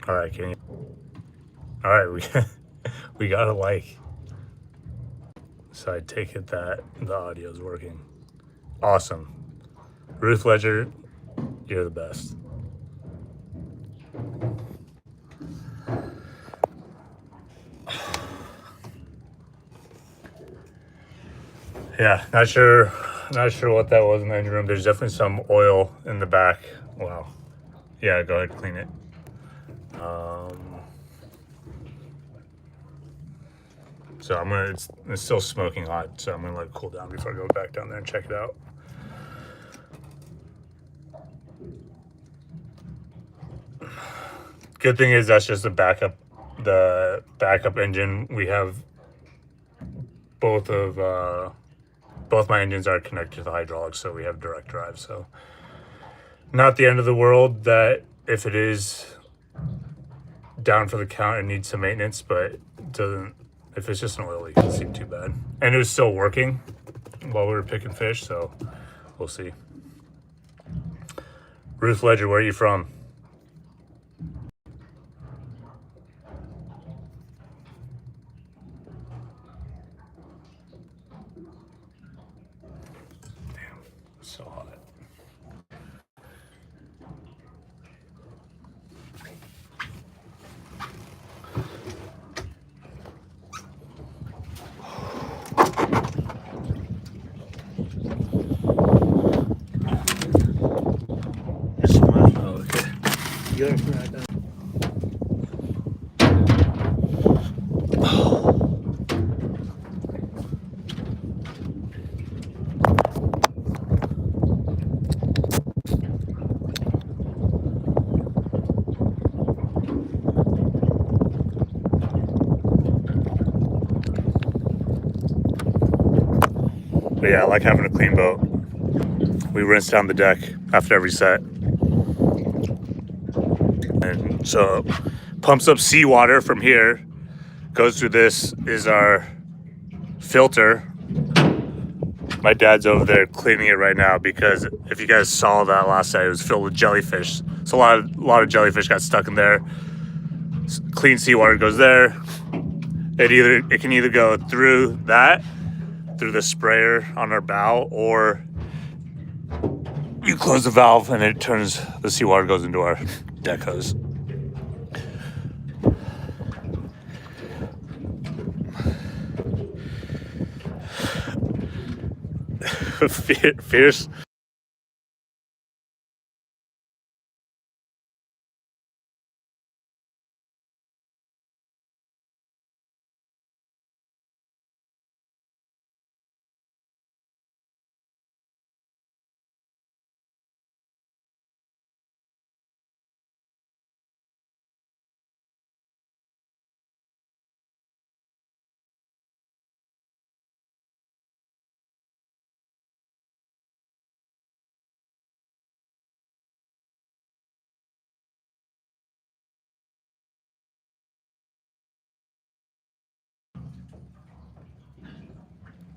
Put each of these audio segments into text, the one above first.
All right, can you? All right, we got a like. So I take it that the audio is working. Awesome. Ruth Ledger, you're the best. Yeah, not sure what that was in the engine room. There's definitely some oil in the back. Wow. Yeah, go ahead, clean it. So I'm gonna. It's still smoking hot, so I'm gonna let it cool down before I go back down there and check it out. Good thing is that's just the backup engine. We have both my engines are connected to the hydraulics, so we have direct drive. So not the end of the world that if it is down for the count and needs some maintenance, but it doesn't. If it's just an oil leak, it doesn't seem too bad. And it was still working while we were picking fish, so we'll see. Ruth Ledger, where are you from? Damn, it's so hot. Oh, okay. You're right. But yeah, I like having a clean boat. We rinse down the deck after every set. And so pumps up seawater from here, goes through this is our filter. My dad's over there cleaning it right now because if you guys saw that last night, it was filled with jellyfish. So a lot of jellyfish got stuck in there. Clean seawater goes there. It can either go through the sprayer on our bow, or you close the valve and the seawater goes into our deck hose. Fierce.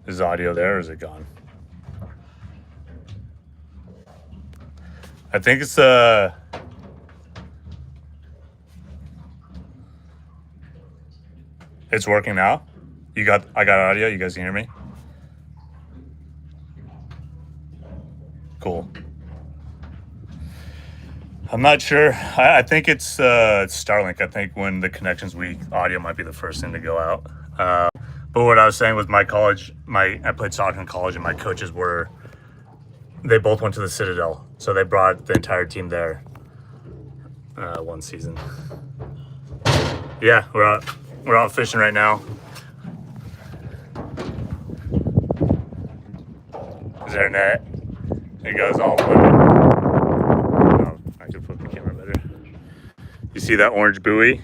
Is the audio there or is it gone? I think it's it's working now. I got audio, you guys can hear me? Cool. I'm not sure. I think it's Starlink. I think when the connection's weak, audio might be the first thing to go out. But what I was saying was my college, I played soccer in college, and my coaches they both went to the Citadel, so they brought the entire team there one season. Yeah, we're out fishing right now. Is there a net? It goes all the way. Oh, I could put the camera better. You see that orange buoy?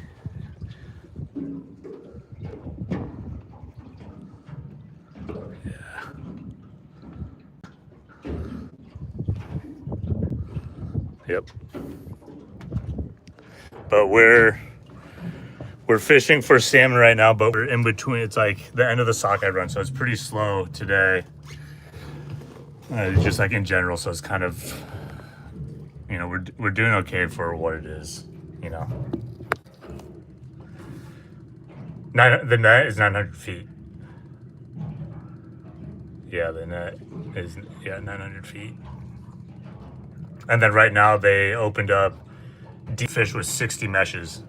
Yep. But we're fishing for salmon right now, but we're in between. It's like the end of the sockeye run, so it's pretty slow today. Just like in general, so it's kind of, we're doing okay for what it is, The net is 900 feet. Yeah, the net is 900 feet. And then right now they opened up deep fish with 60 meshes.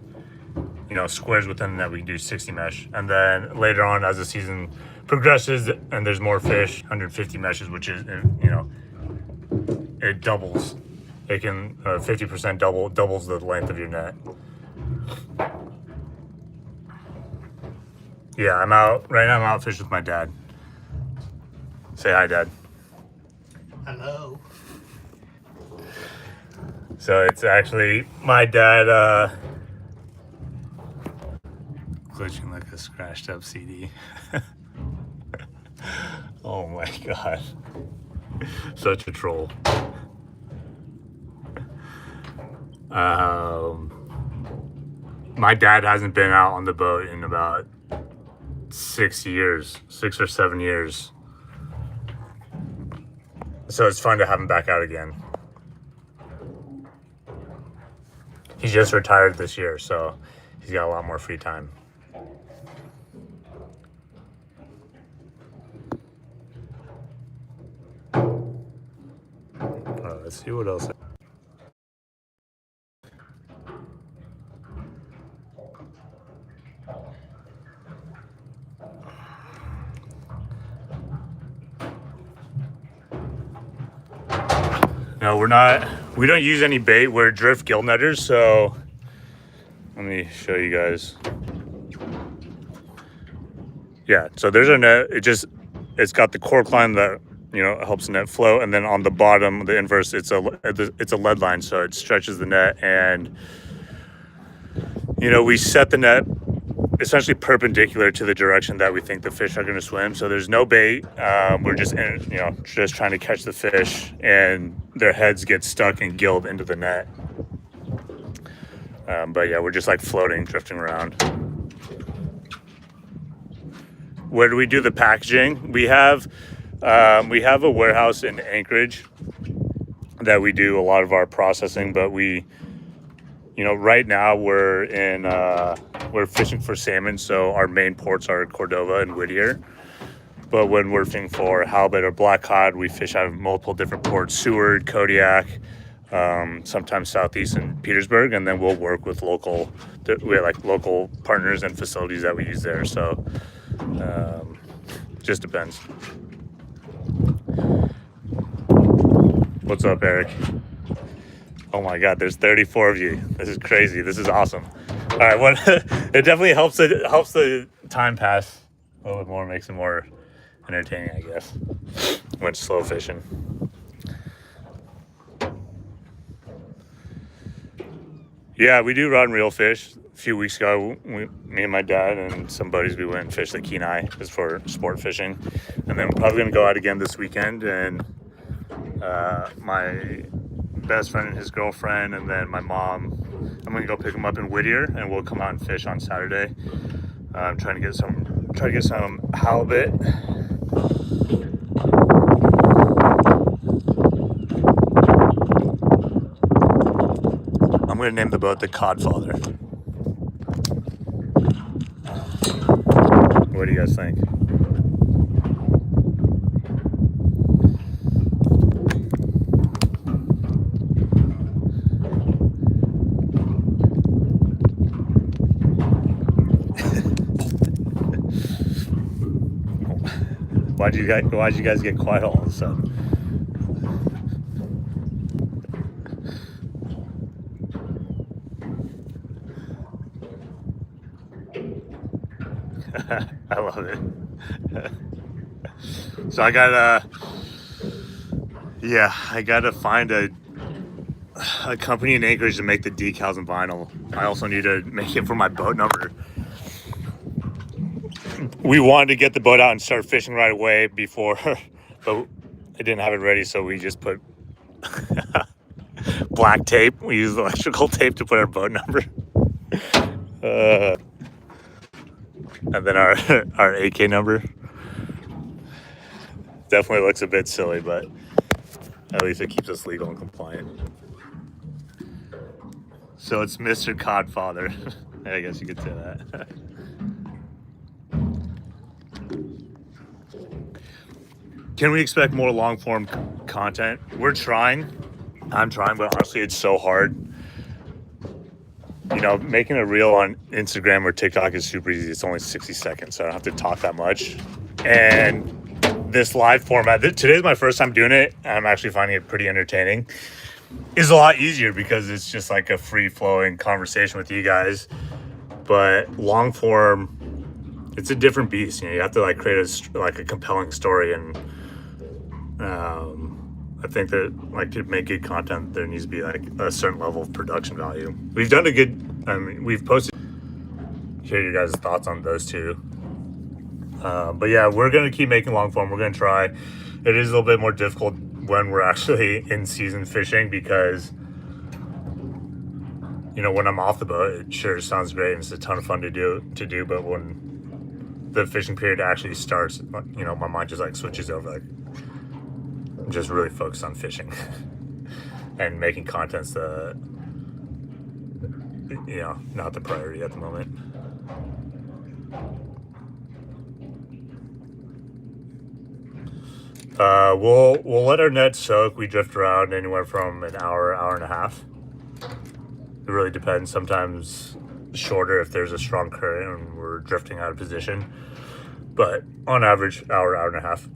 Squares within the net, we can do 60 mesh. And then later on, as the season progresses and there's more fish, 150 meshes, which is, it doubles. It can 50% doubles the length of your net. Yeah, I'm out right now. I'm out fishing with my dad. Say hi, Dad. Hello. So it's actually my dad glitching like a scratched up CD. Oh my god. Such a troll. My dad hasn't been out on the boat in about 6 or 7 years. So it's fun to have him back out again. He just retired this year, so he's got a lot more free time. Let's see what else. No, we don't use any bait. We're drift gill netters, so let me show you guys. Yeah, so there's our net. It's got the cork line that helps the net flow, and then on the bottom, the inverse, it's a lead line, so it stretches the net, and we set the net essentially perpendicular to the direction that we think the fish are going to swim. So there's no bait. We're just just trying to catch the fish, and their heads get stuck and gilled into the net. But yeah, we're just like floating, drifting around. Where do we do the packaging? We have a warehouse in Anchorage that we do a lot of our processing, but right now we're fishing for salmon, so our main ports are Cordova and Whittier. But when we're fishing for halibut or black cod, we fish out of multiple different ports: Seward, Kodiak, sometimes Southeast and Petersburg, and then we'll work with local partners and facilities that we use there. So just depends. What's up, Eric? Oh my God, there's 34 of you. This is crazy. This is awesome. All right, it definitely helps the time pass a little bit more, makes it more entertaining, I guess, when it's slow fishing. Yeah, we do rod and reel fish. A few weeks ago, me and my dad and some buddies, we went and fished the Kenai just for sport fishing. And then we're probably going to go out again this weekend. And my best friend and his girlfriend, and then my mom, I'm going to go pick them up in Whittier, and we'll come out and fish on Saturday. I'm trying to get some halibut. I'm going to name the boat the Codfather. What do you guys think? Why'd you guys get quiet all of a sudden? I love it. So I gotta find a company in Anchorage to make the decals and vinyl. I also need to make it for my boat number. We wanted to get the boat out and start fishing right away before, but I didn't have it ready, so we just put black tape. We used electrical tape to put our boat number. And then our AK number. Definitely looks a bit silly, but at least it keeps us legal and compliant. So it's Mr. Codfather. I guess you could say that. Can we expect more long form content? We're trying. I'm trying, but honestly, it's so hard. You know, making a reel on Instagram or TikTok is super easy. It's only 60 seconds, so I don't have to talk that much. And this live format, today's my first time doing it, and I'm actually finding it pretty entertaining. Is a lot easier because it's just like a free-flowing conversation with you guys. But long form, it's a different beast. You know, you have to like create a compelling story, and I think that like to make good content, there needs to be like a certain level of production value. We've done a good. I mean, we've posted. Hear your guys' thoughts on those two. But yeah, we're gonna keep making long form. We're gonna try. It is a little bit more difficult when we're actually in season fishing because, you know, when I'm off the boat, it sure sounds great and it's a ton of fun to do. But when the fishing period actually starts, you know, my mind just like switches over. Like, I'm just really focused on fishing and making content's the, you know, not the priority at the moment. We'll let our net soak. We drift around anywhere from an hour and a half. It really depends. Sometimes shorter if there's a strong current and we're drifting out of position. But on average, hour and a half.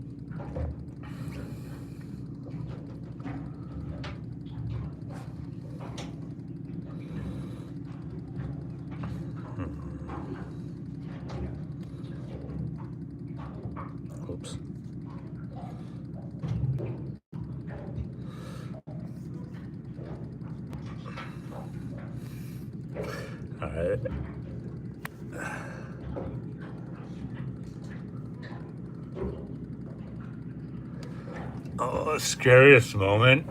Oops. All right. Oh, scariest moment.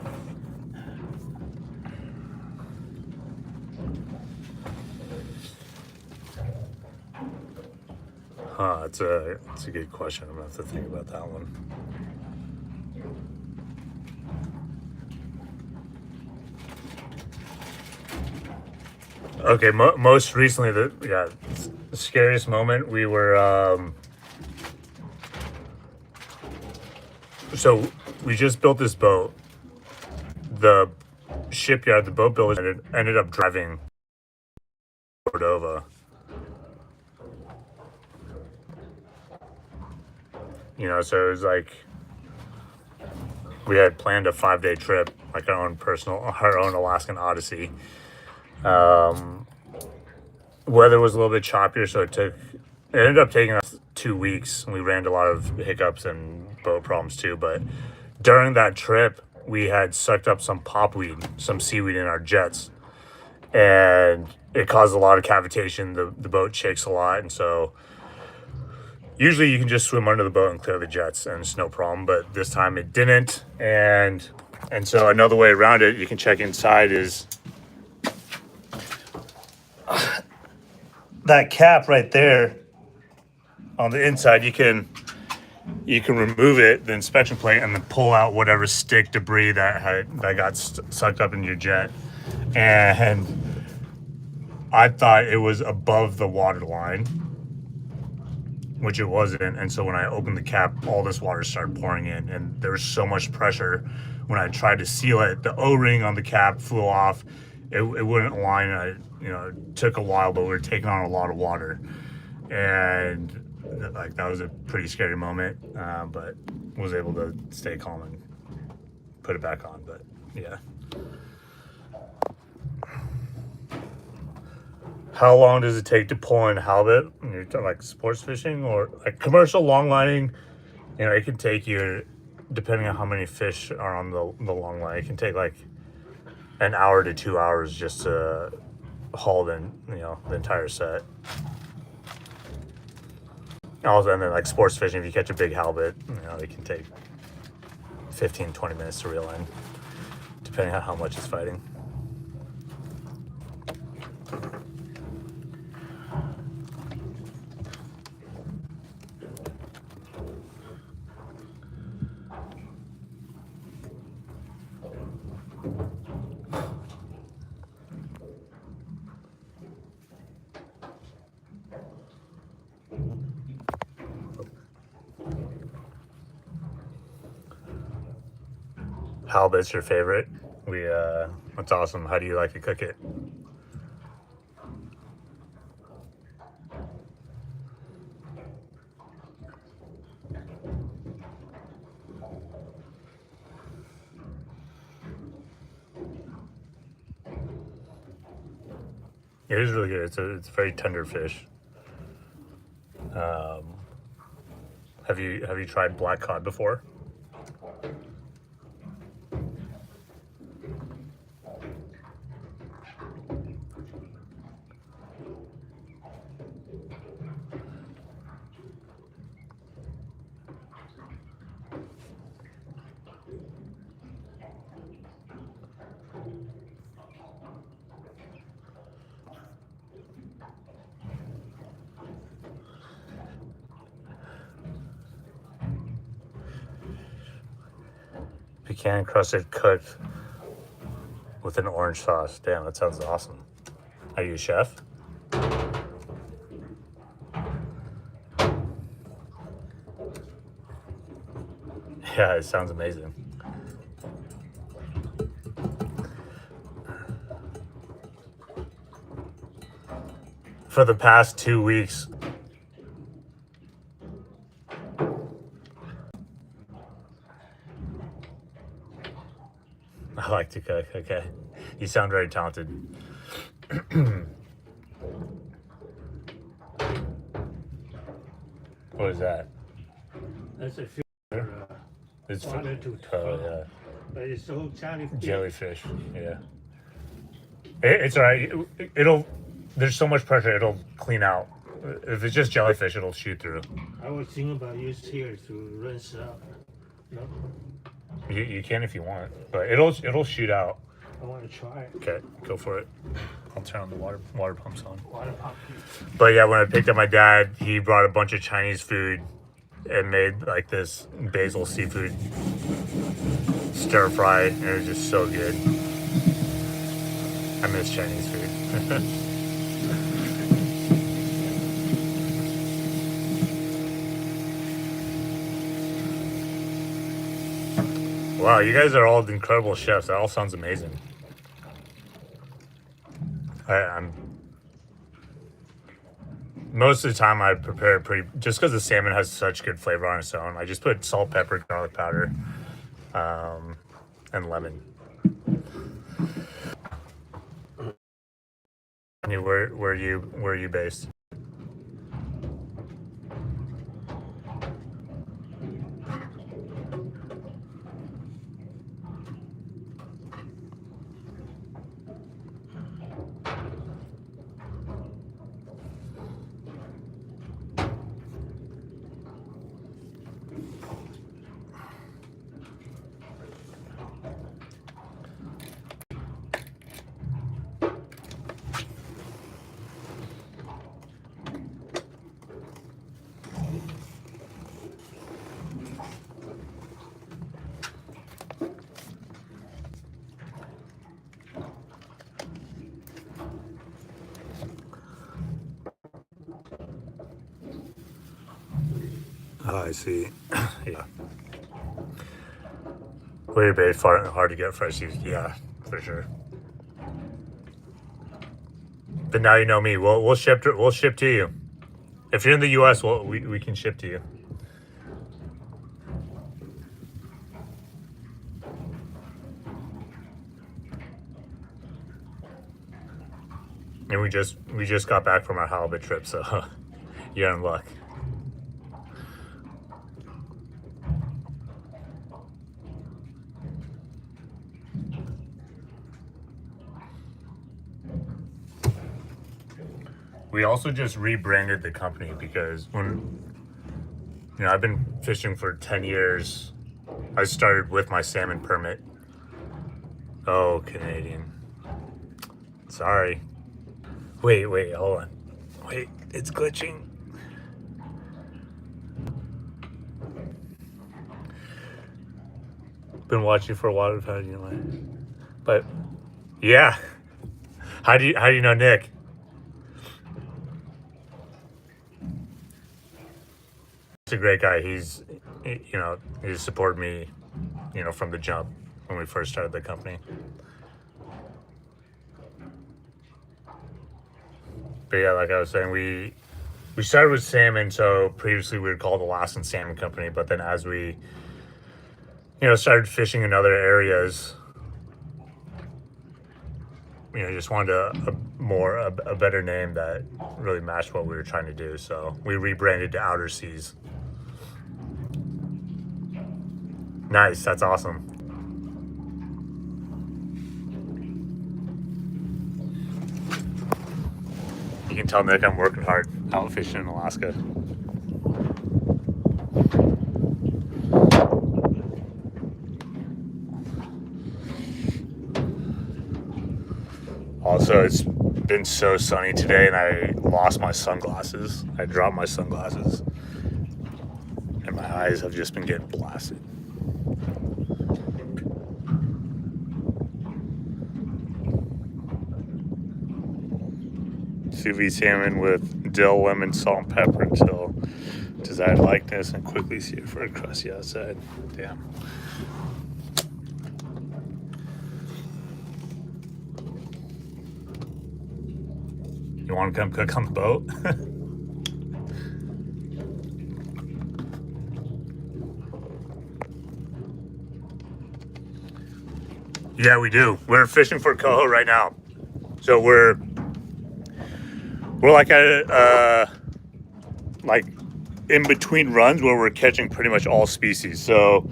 It's a good question. I'm gonna have to think about that one. Okay, most recently, the scariest moment, we were so we just built this boat. The shipyard, the boat builder ended up driving Cordova. You know, so it was like we had planned a 5-day trip, like our own Alaskan Odyssey. Weather was a little bit choppier, so it ended up taking us 2 weeks. We ran into a lot of hiccups and boat problems too. But during that trip, we had sucked up some some seaweed in our jets, and it caused a lot of cavitation. The boat shakes a lot, and so usually you can just swim under the boat and clear the jets, and it's no problem. But this time it didn't, and so another way around it, you can check inside is that cap right there on the inside. You can remove it, the inspection plate, and then pull out whatever stick debris that got sucked up in your jet. And I thought it was above the water line, which it wasn't. And so when I opened the cap, all this water started pouring in, and there was so much pressure. When I tried to seal it, the O-ring on the cap flew off. It wouldn't align. It took a while, but we were taking on a lot of water, and like that was a pretty scary moment. But was able to stay calm and put it back on. But yeah. How long does it take to pull in halibut? You're talking like sports fishing or like commercial long lining? You know, it can take you, depending on how many fish are on the long line, it can take like an hour to 2 hours just to haul in, you know, the entire set. Also, and then like sports fishing, if you catch a big halibut, you know, it can take 15-20 minutes to reel in, depending on how much it's fighting. Halibut's your favorite. That's awesome. How do you like to cook it? It is really good. It's a very tender fish. Have you tried black cod before? Pecan crusted cooked with an orange sauce. Damn, that sounds awesome. Are you a chef? Yeah, it sounds amazing. For the past 2 weeks, I like to cook. Okay. You sound very talented. What is that? That's a fish. It's Water to oh yeah, But it's so jellyfish. jellyfish. Yeah, it's all right. It'll. There's so much pressure, it'll clean out. If it's just jellyfish, it'll shoot through. I was thinking about use here to rinse out. No, You can if you want, but it'll shoot out. I want to try it. Okay, go for it. I'll turn on the water pumps on. Water pump. But yeah, when I picked up my dad, he brought a bunch of Chinese food and made like this basil seafood stir fry, and it was just so good. I miss Chinese food. Wow, you guys are all incredible chefs. That all sounds amazing. I'm most of the time I prepare it pretty just because the salmon has such good flavor on its own. I just put salt, pepper, garlic powder, and lemon. Where are you based? Oh, I see. Yeah. Where you're based, hard to get fresh seafood. Yeah, for sure. But now you know me. We'll ship to you. If you're in the U.S., we can ship to you. And we just got back from our halibut trip, so you're in luck. We also just rebranded the company because I've been fishing for 10 years. I started with my salmon permit. Oh, Canadian. Sorry. Wait, hold on. Wait, it's glitching. Been watching for a while. But yeah. How do you know Nick? He's a great guy. He's supported me, from the jump when we first started the company. But yeah, like I was saying, we started with salmon. So previously we were called the Alaskan Salmon Company, but then as we started fishing in other areas, just wanted a better name that really matched what we were trying to do. So we rebranded to Outer Seas. Nice, that's awesome. You can tell Nick I'm working hard out fishing in Alaska. Also, it's been so sunny today and I lost my sunglasses. I dropped my sunglasses and my eyes have just been getting blasted. Sous vide salmon with dill, lemon, salt, and pepper until desired likeness and quickly sear for a crusty outside. Damn. You want to come cook on the boat? Yeah, we do. We're fishing for coho right now. So we're like like in between runs where we're catching pretty much all species. So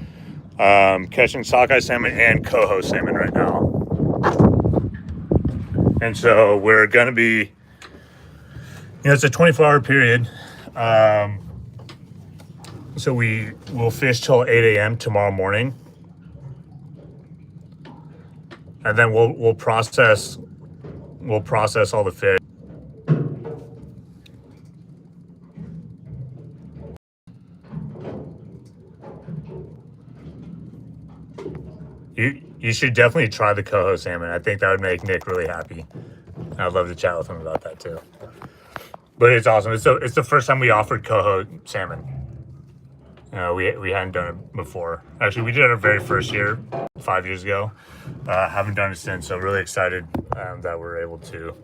catching sockeye salmon and coho salmon right now. And so we're gonna be, it's a 24-hour period. So we will fish till 8 a.m. tomorrow morning. And then we'll process all the fish. You should definitely try the coho salmon. I think that would make Nick really happy. I'd love to chat with him about that too. But it's awesome. It's the first time we offered coho salmon. We hadn't done it before. Actually, we did it our very first year, 5 years ago. Haven't done it since, so really excited that we're able to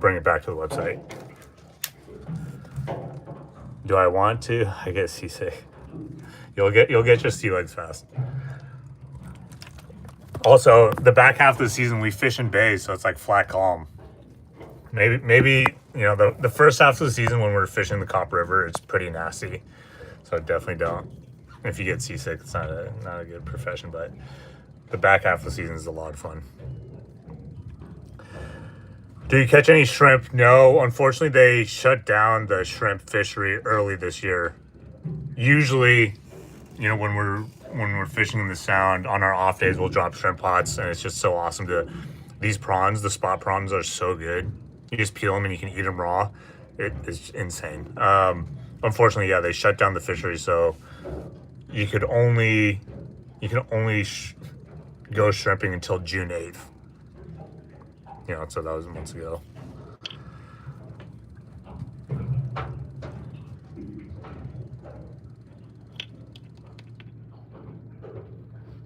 bring it back to the website. Do I want to? I guess he say you'll get your sea legs fast. Also, the back half of the season we fish in bays, so it's like flat calm. Maybe the first half of the season when we're fishing the Cop River, it's pretty nasty. So definitely don't. If you get seasick, it's not a good profession. But the back half of the season is a lot of fun. Do you catch any shrimp? No, unfortunately, they shut down the shrimp fishery early this year. Usually, when we're fishing in the Sound on our off days, we'll drop shrimp pots, and it's just so awesome these prawns, the spot prawns, are so good. You just peel them and you can eat them raw. It is insane. Unfortunately, yeah, they shut down the fishery, so you can only go shrimping until June 8th. So that was months ago.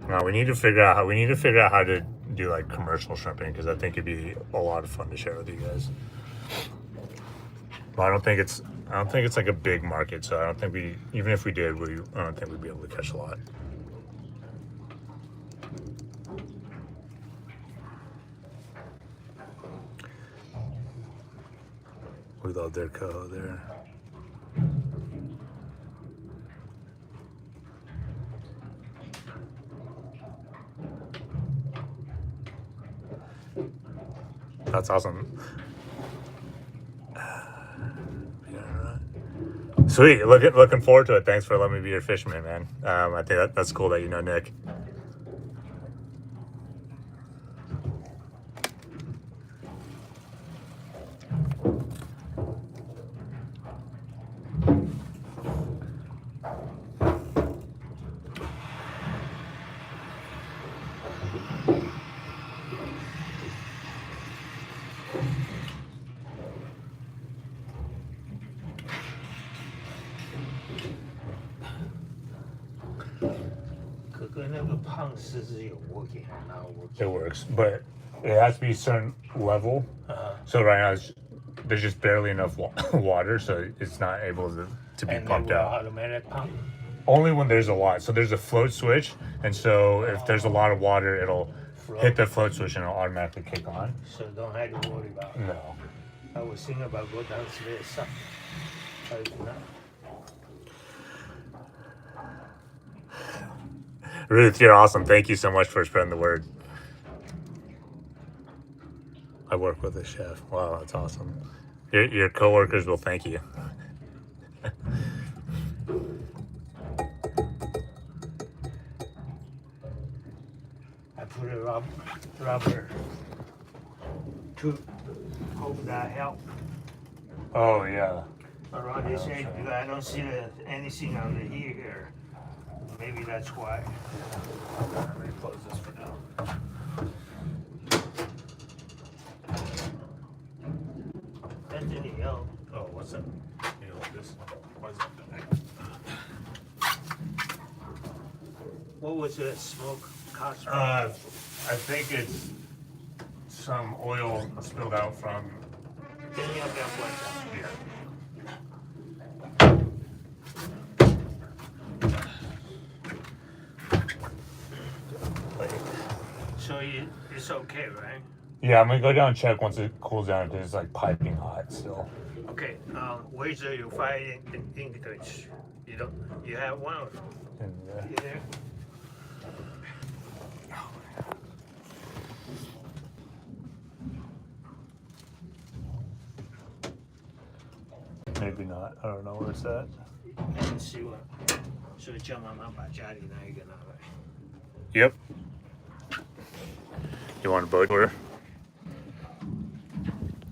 Now we need to figure out how to do like commercial shrimping, because I think it'd be a lot of fun to share with you guys. But I don't think it's like a big market, so I don't think even if we did, I don't think we'd be able to catch a lot. We love their coho there. That's awesome. Sweet. Looking forward to it. Thanks for letting me be your fisherman, man. I think that's cool that you know Nick. Cooking 那个胖狮子有 working or not It working? works, but it has to be a certain level. So right now there's just barely enough water, so it's not able to be And pumped they will out. automatic pump. Only when there's a lot. So there's a float switch, and so if there's a lot of water, it'll hit the float switch and it'll automatically kick on. So don't have to worry about it. No. I was thinking about go downstairs. Not. Ruth, you're awesome. Thank you so much for spreading the word. I work with a chef. Wow, that's awesome. Your coworkers will thank you. I put a rubber to hope that help. Oh yeah. Around this edge, because I don't see anything under here. Maybe that's why. Let me close this for now. Anthony, yo. Oh, what's that? You hold this. Why is that back? What was that smoke cost? I think it's some oil spilled out from. Tenía que aguantar. Yeah. So it's okay, right? Yeah, I'm gonna go down and check once it cools down because it's like piping hot still. Okay. Where's your fire English? You don't. You have one or no? And, You there? maybe not. I don't know where it's at. Let me see what. 所以叫妈妈把家里那一个拿来。 Yep. You want a boat tour?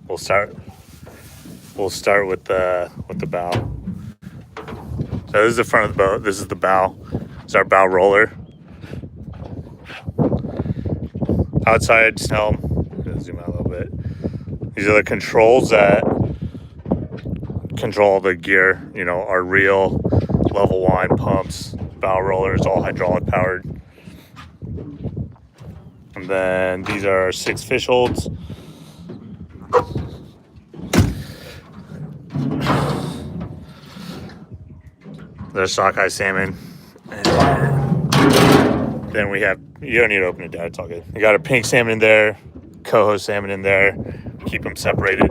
We'll start with the bow. So this is the front of the boat. This is the bow. It's our bow roller. Outside helm. Zoom out a little bit. These are the controls that control the gear. You know, our reel, level 1 pumps, bow roller. It's all hydraulic powered. And then these are our 6 fish holds. There's sockeye salmon. And then we have, you don't need to open it down, it's all good. We got a pink salmon in there, coho salmon in there. Keep them separated.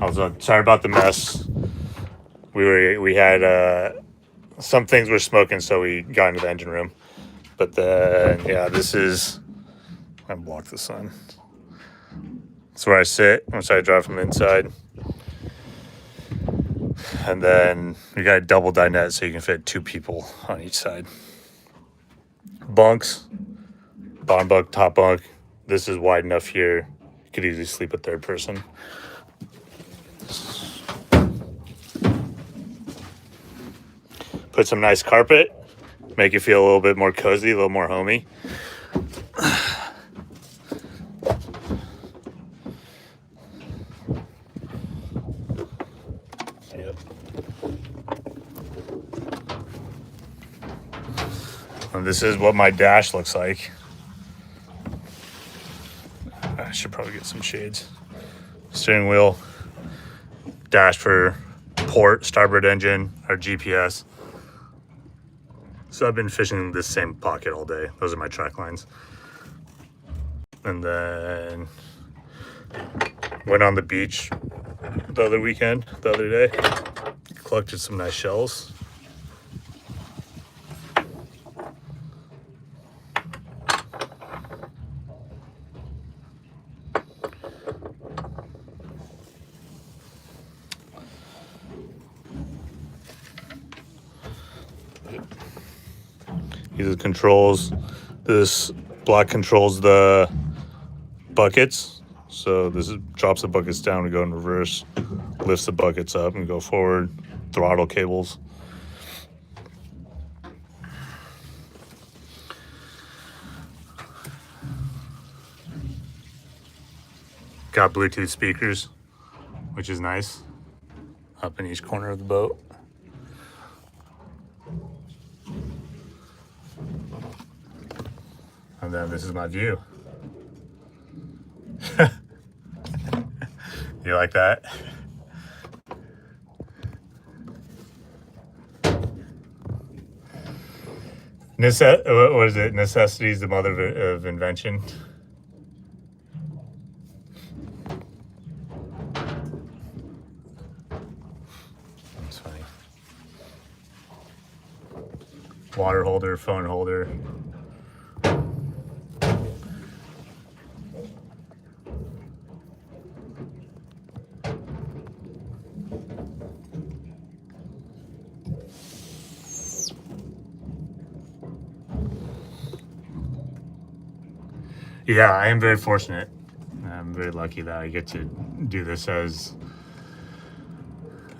Also, sorry about the mess. We had some things were smoking, so we got into the engine room. But then, yeah, this is, I blocked the sun. That's where I sit once I drive from the inside. And then we got a double dinette so you can fit 2 people on each side. Bunks, bottom bunk, top bunk. This is wide enough here. You could easily sleep a third person. Put some nice carpet, make it feel a little bit more cozy, a little more homey. Yep. And this is what my dash looks like. I should probably get some shades. Steering wheel, dash for port, starboard engine, our GPS. So I've been fishing this same pocket all day. Those are my track lines. And then went on the beach the other day. Collected some nice shells. These are the controls. This block controls the buckets. So this drops the buckets down, we go in reverse, lifts the buckets up and go forward, throttle cables. Got Bluetooth speakers, which is nice, up in each corner of the boat. And then this is my view. You like that? What is it? Necessity is the mother of invention. That's funny. Water holder, phone holder. Yeah, I am very fortunate. I'm very lucky that I get to do this as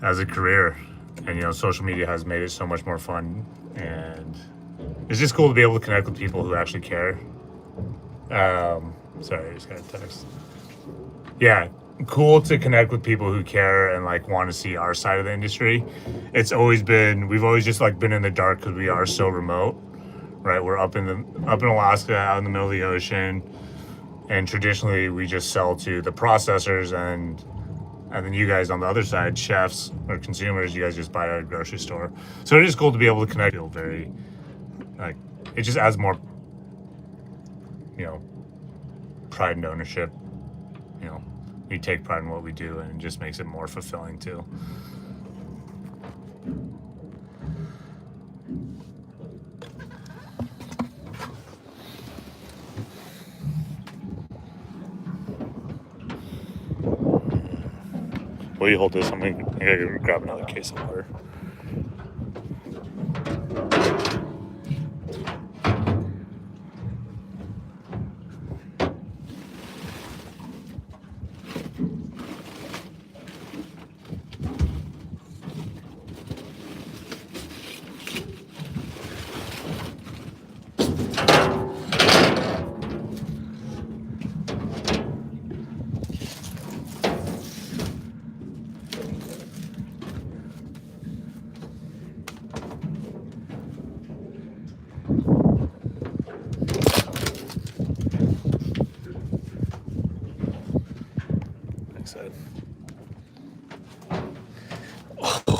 a career. And social media has made it so much more fun, and it's just cool to be able to connect with people who actually care. Sorry, I just got a text. Yeah, cool to connect with people who care and like want to see our side of the industry. We've always just like been in the dark because we are so remote, right? We're up in Alaska, out in the middle of the ocean, and traditionally we just sell to the processors, and then you guys on the other side, chefs or consumers, you guys just buy at a grocery store. So it is cool to be able to connect. Feel very like it just adds more, pride and ownership. We take pride in what we do, and it just makes it more fulfilling too. Will you hold this? I gotta grab another case of water.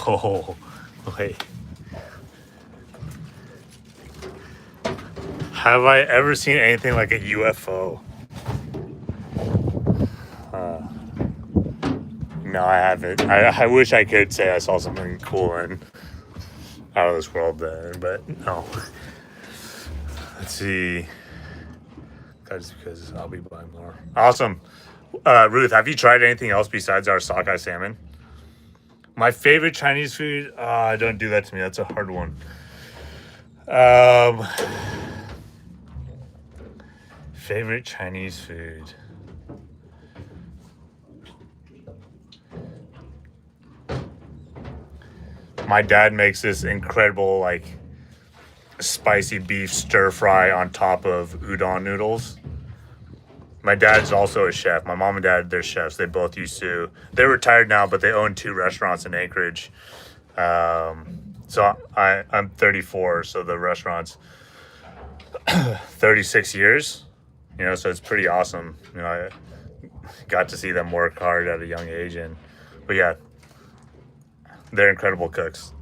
Oh, wait. Have I ever seen anything like a UFO? No, I haven't. I wish I could say I saw something cool and out of this world then, but no. Let's see. That's because I'll be buying more. Awesome. Ruth, have you tried anything else besides our sockeye salmon? My favorite Chinese food? Don't do that to me. That's a hard one. Favorite Chinese food? My dad makes this incredible, like, spicy beef stir fry on top of udon noodles. My dad's also a chef. My mom and dad, they're chefs. They both they're retired now, but they own 2 restaurants in Anchorage. So I'm 34, so the restaurant's 36 years, so it's pretty awesome. I got to see them work hard at a young age, but yeah, they're incredible cooks.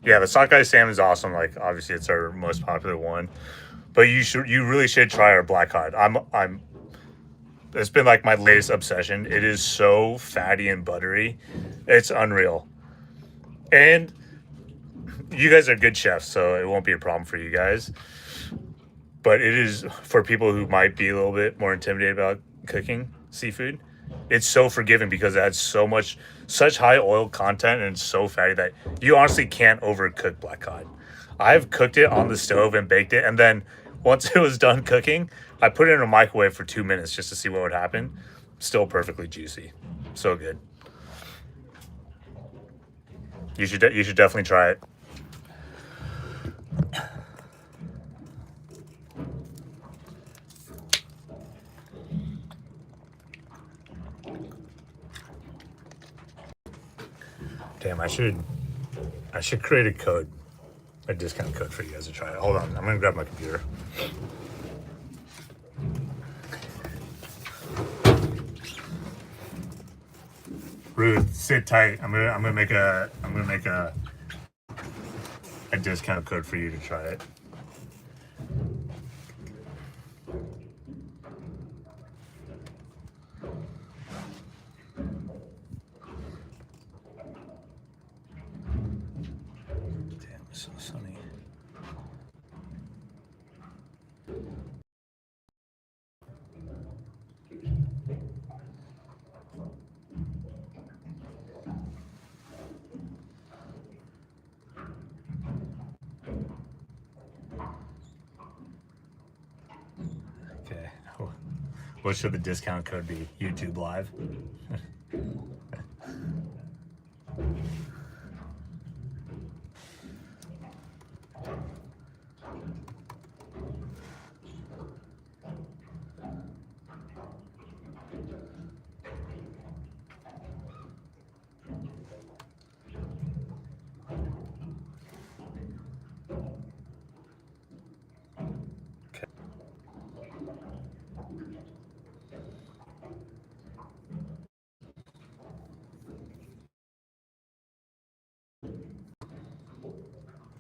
Yeah, the sockeye salmon is awesome. Like, obviously it's our most popular one, but you really should try our black cod. It's been like my latest obsession. It is so fatty and buttery. It's unreal. And you guys are good chefs, so it won't be a problem for you guys. But it is for people who might be a little bit more intimidated about cooking seafood. It's so forgiving because it has such high oil content, and it's so fatty that you honestly can't overcook black cod. I've cooked it on the stove and baked it, and then once it was done cooking, I put it in a microwave for 2 minutes just to see what would happen. Still perfectly juicy. So good. You should definitely try it. Damn, I should create a code. a discount code for you guys to try it. Hold on, I'm gonna grab my computer. Ruth, sit tight. I'm gonna make a discount code for you to try it. Damn, it's so sunny. Okay. What should the discount code be? YouTube Live?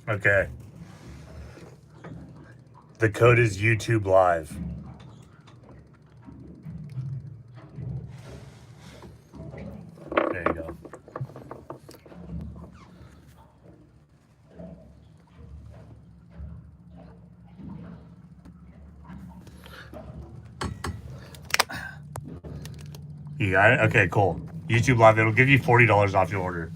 Okay. The code is YouTube Live. There you go. You got it? Okay, cool. YouTube Live, it'll give you $40 off your order.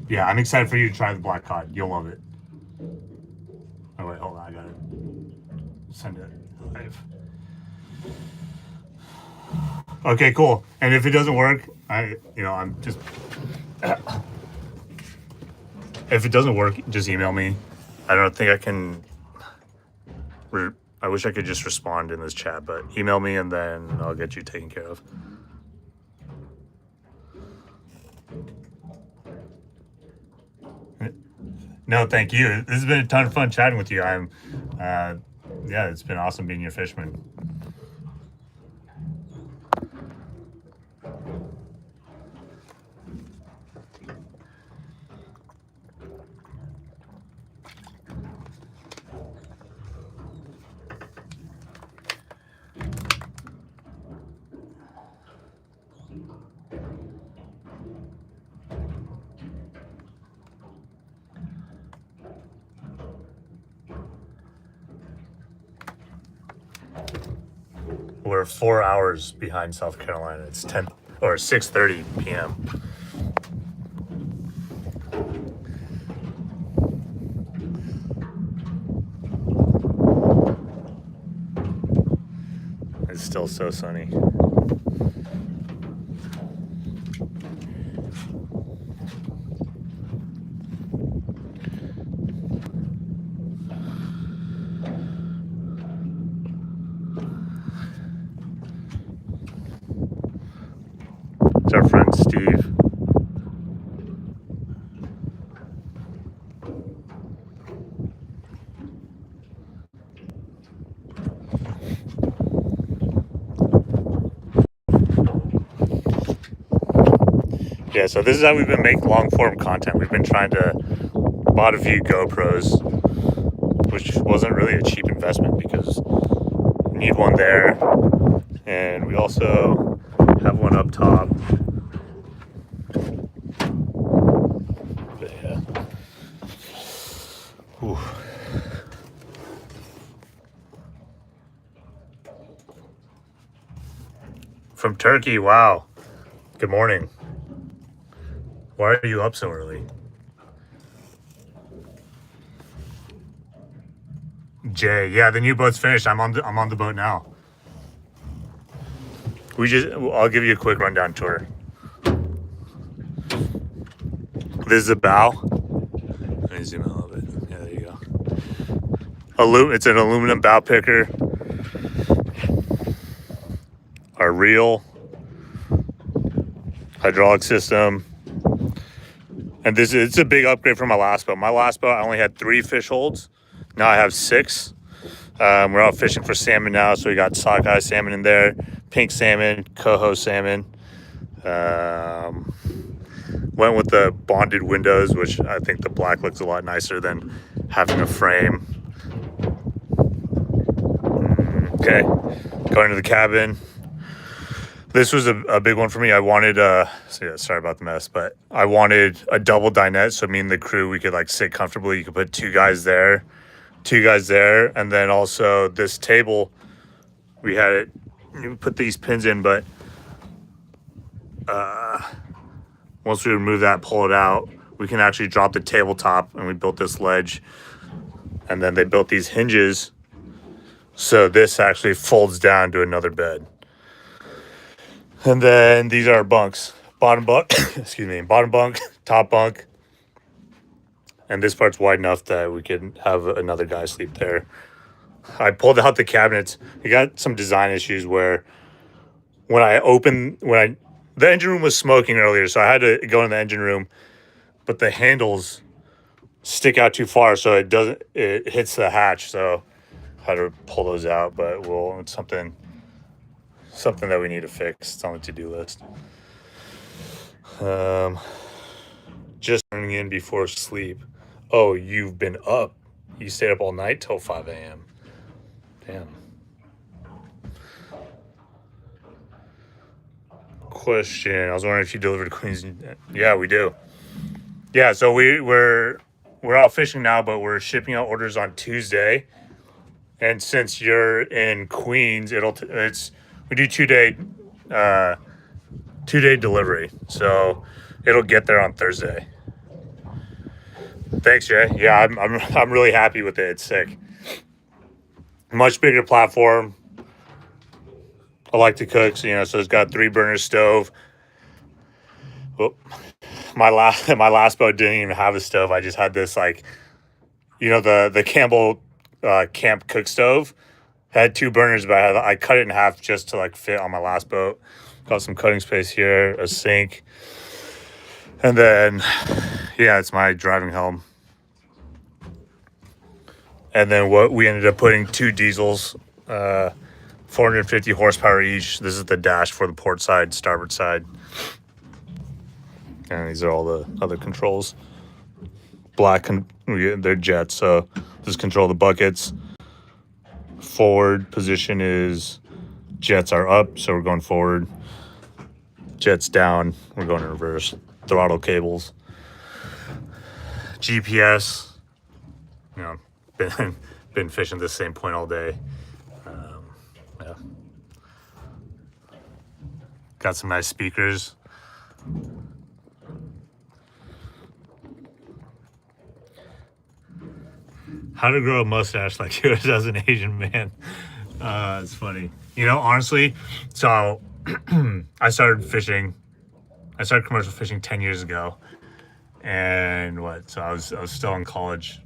Yeah, I'm excited for you to try the black cod. You'll love it. Oh wait, hold on, I gotta send it live. Okay, cool. And if it doesn't work, I'm just if it doesn't work, just email me. I don't think I can. I wish I could just respond in this chat, but email me and then I'll get you taken care of. No, thank you. This has been a ton of fun chatting with you. Yeah, it's been awesome being your fisherman. We're 4 hours behind South Carolina. It's 10 or 6:30 p.m. It's still so sunny. It's our friend Steve. Yeah, so this is how we've been making long form content. We've been trying to bought a few GoPros, which wasn't really a cheap investment because we need one there, and we also have one up top. But yeah. Whew. From Turkey, wow. Good morning. Why are you up so early? Jay, yeah, the new boat's finished. I'm on the boat now. I'll give you a quick rundown tour. This is a bow. Let me zoom out a little bit. Yeah, there you go. It's an aluminum bow picker. Our reel, hydraulic system, And it's a big upgrade from my last boat. My last boat, I only had 3 fish holds. Now I have 6. We're out fishing for salmon now, so we got sockeye salmon in there, pink salmon, coho salmon. Went with the bonded windows, which I think the black looks a lot nicer than having a frame. Okay, going to the cabin. This was a big one for me. I wanted sorry about the mess, but I wanted a double dinette, so me and the crew, we could like sit comfortably. You could put 2 guys there, and then also this table, we had it, you put these pins in, but once we remove that, pull it out, we can actually drop the tabletop, and we built this ledge, and then they built these hinges, so this actually folds down to another bed. And then these are our bunks. Bottom bunk, excuse me, bottom bunk, top bunk. And this part's wide enough that we can have another guy sleep there. I pulled out the cabinets. We got some design issues where the engine room was smoking earlier, so I had to go in the engine room, but the handles stick out too far, so it hits the hatch, so I had to pull those out, but it's something that we need to fix. It's on the to-do list. Just turning in before sleep. Oh, you've been up. You stayed up all night till 5 a.m. Damn. Question. I was wondering if you delivered to Queens. Yeah, we do. Yeah, so we're out fishing now, but we're shipping out orders on Tuesday. And since you're in Queens, we do 2-day delivery. So it'll get there on Thursday. Thanks, Jay. Yeah, I'm really happy with it. It's sick. Much bigger platform. I like to cook, so it's got 3-burner stove. Well, my last boat didn't even have a stove. I just had this the Campbell camp cook stove. Had 2 burners, but I cut it in half just to fit on my last boat. Got some cutting space here, a sink, and then it's my driving helm. And then what we ended up putting 2 diesels, 450 horsepower each. This is the dash for the port side, starboard side. And these are all the other controls. They're jets, so this control the buckets. Forward position is jets are up, so we're going forward. Jets down, we're going in reverse. Throttle cables. GPS. Been fishing the same point all day. Yeah. Got some nice speakers. How to grow a mustache like yours as an Asian man. It's funny. Honestly, so I started commercial fishing 10 years ago. And so I was still in college.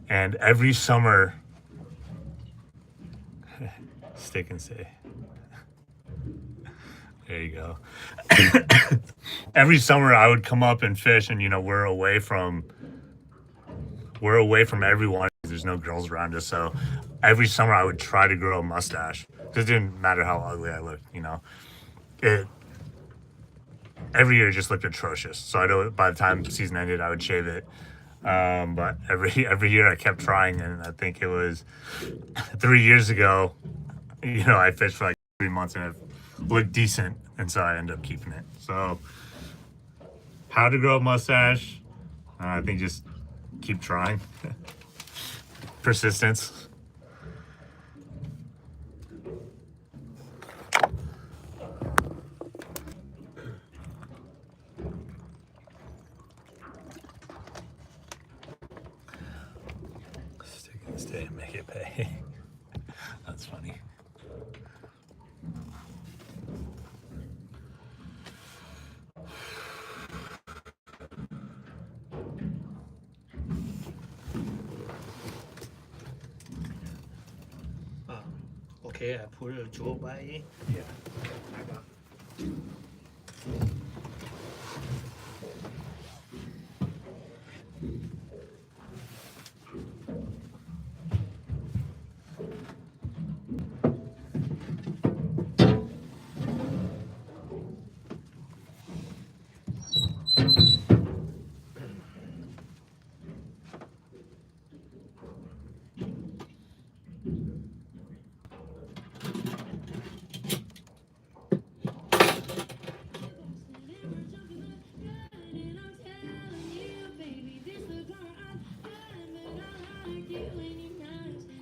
And every summer, stick and stay. There you go. Every summer I would come up and fish, and we're away from everyone. There's no girls around us, so every summer I would try to grow a mustache. It didn't matter how ugly I looked, every year it just looked atrocious. So I know by the time the season ended, I would shave it. But every year I kept trying, and I think it was 3 years ago, I fished for 3 months and it looked decent, and so I ended up keeping it. So how to grow a mustache? I think just keep trying. Persistence. Stick and stay and make it pay. That's funny. Okay, I put a draw by in. Yeah.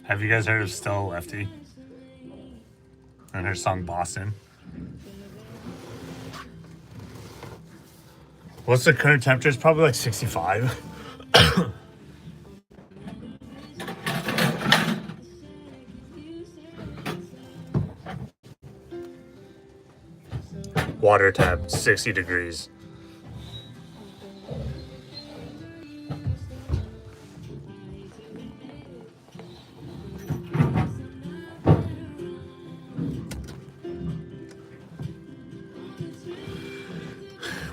Have you guys heard of Stella Lefty and her song Boston? What's the current temperature? It's probably like 65. Water tap, 60 degrees.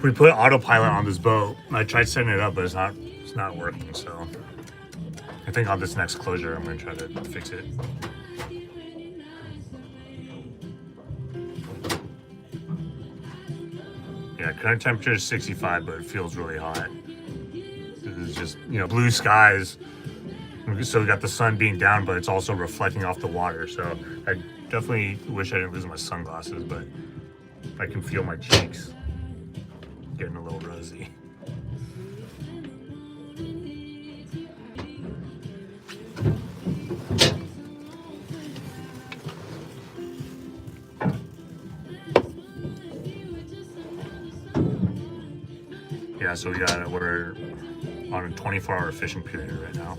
We put autopilot on this boat. I tried setting it up, but it's not working. So I think on this next closure, I'm gonna try to fix it. Yeah, current temperature is 65, but it feels really hot. It's just, blue skies. So we got the sun being down, but it's also reflecting off the water. So I definitely wish I didn't lose my sunglasses, but I can feel my cheeks getting a little rosy. Yeah, so we're on a 24-hour fishing period right now.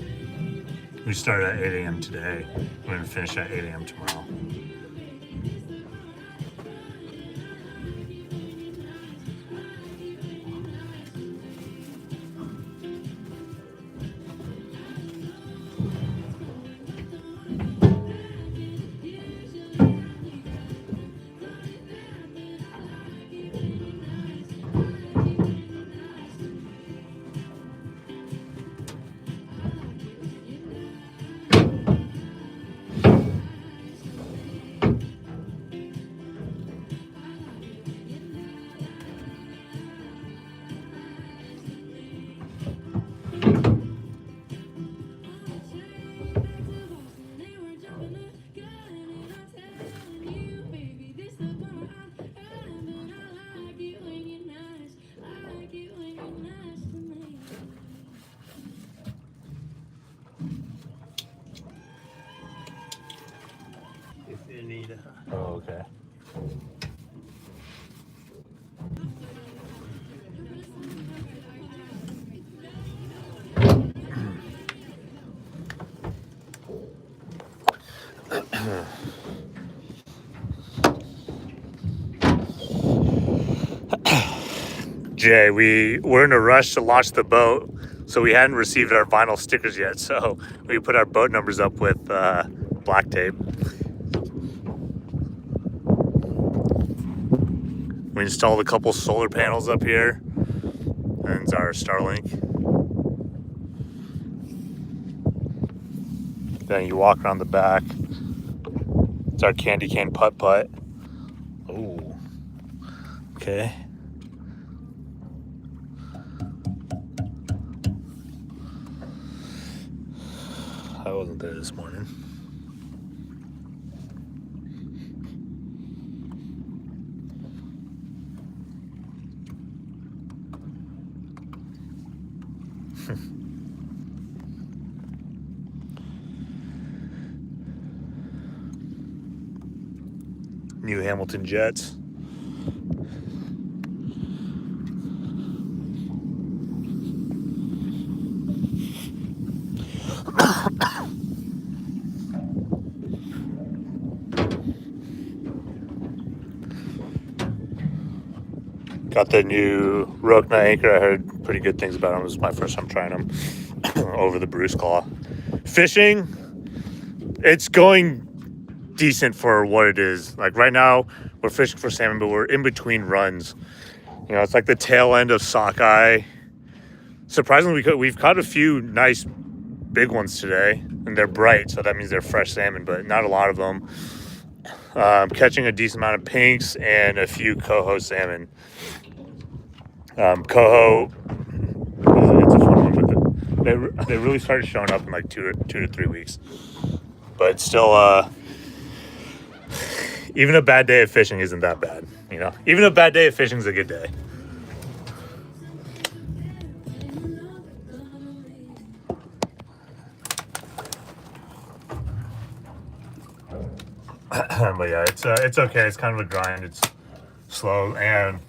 We started at 8 a.m. today. We're gonna finish at 8 a.m. tomorrow. If you need. Oh, okay. Jay, we're in a rush to launch the boat, so we hadn't received our vinyl stickers yet. So we put our boat numbers up with black tape. We installed a couple solar panels up here, and it's our Starlink. Then you walk around the back. It's our candy cane putt-putt. Oh, okay. I wasn't there this morning. New Hamilton Jets. Got the new Rokna anchor. I heard pretty good things about them. It was my first time trying them over the Bruce Claw. Fishing, it's going decent for what it is. Like right now, we're fishing for salmon, but we're in between runs. It's like the tail end of sockeye. Surprisingly, we've caught a few nice big ones today, and they're bright, so that means they're fresh salmon, but not a lot of them. Catching a decent amount of pinks and a few coho salmon. Coho, it's a fun one, but they really started showing up in like two to 3 weeks. But still, even a bad day of fishing isn't that bad. Even a bad day of fishing is a good day. But yeah, it's okay. It's kind of a grind. It's slow, and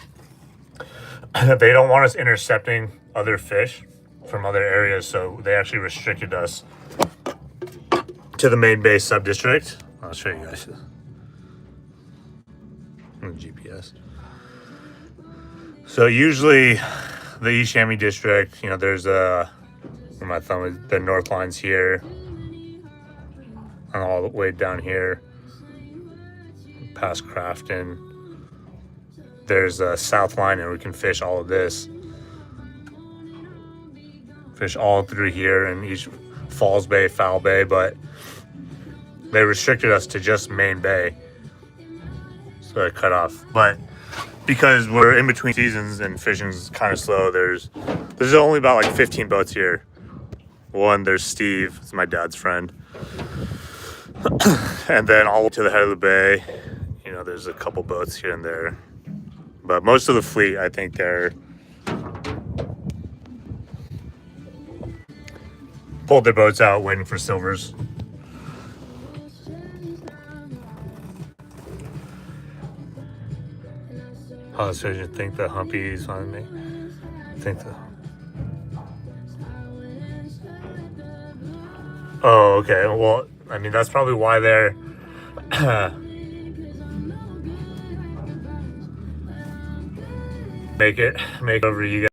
they don't want us intercepting other fish from other areas, so they actually restricted us to the main bay sub-district. I'll show you guys on the GPS. So usually the East Chamois district, you know, there's where my thumb is, the north line's here, and all the way down here past Crafton. There's a south line, and we can fish all of this. Fish all through here in each Falls Bay, Foul Bay, but they restricted us to just main bay. So I cut off. But because we're in between seasons and fishing's kind of slow, there's only about like 15 boats here. One, there's Steve, it's my dad's friend. And then all to the head of the bay, you know, there's a couple boats here and there. But most of the fleet, I think they're pulled their boats out waiting for silvers. Oh, so you think the humpies on me? Oh, okay. Well, I mean, that's probably why they're make over you guys.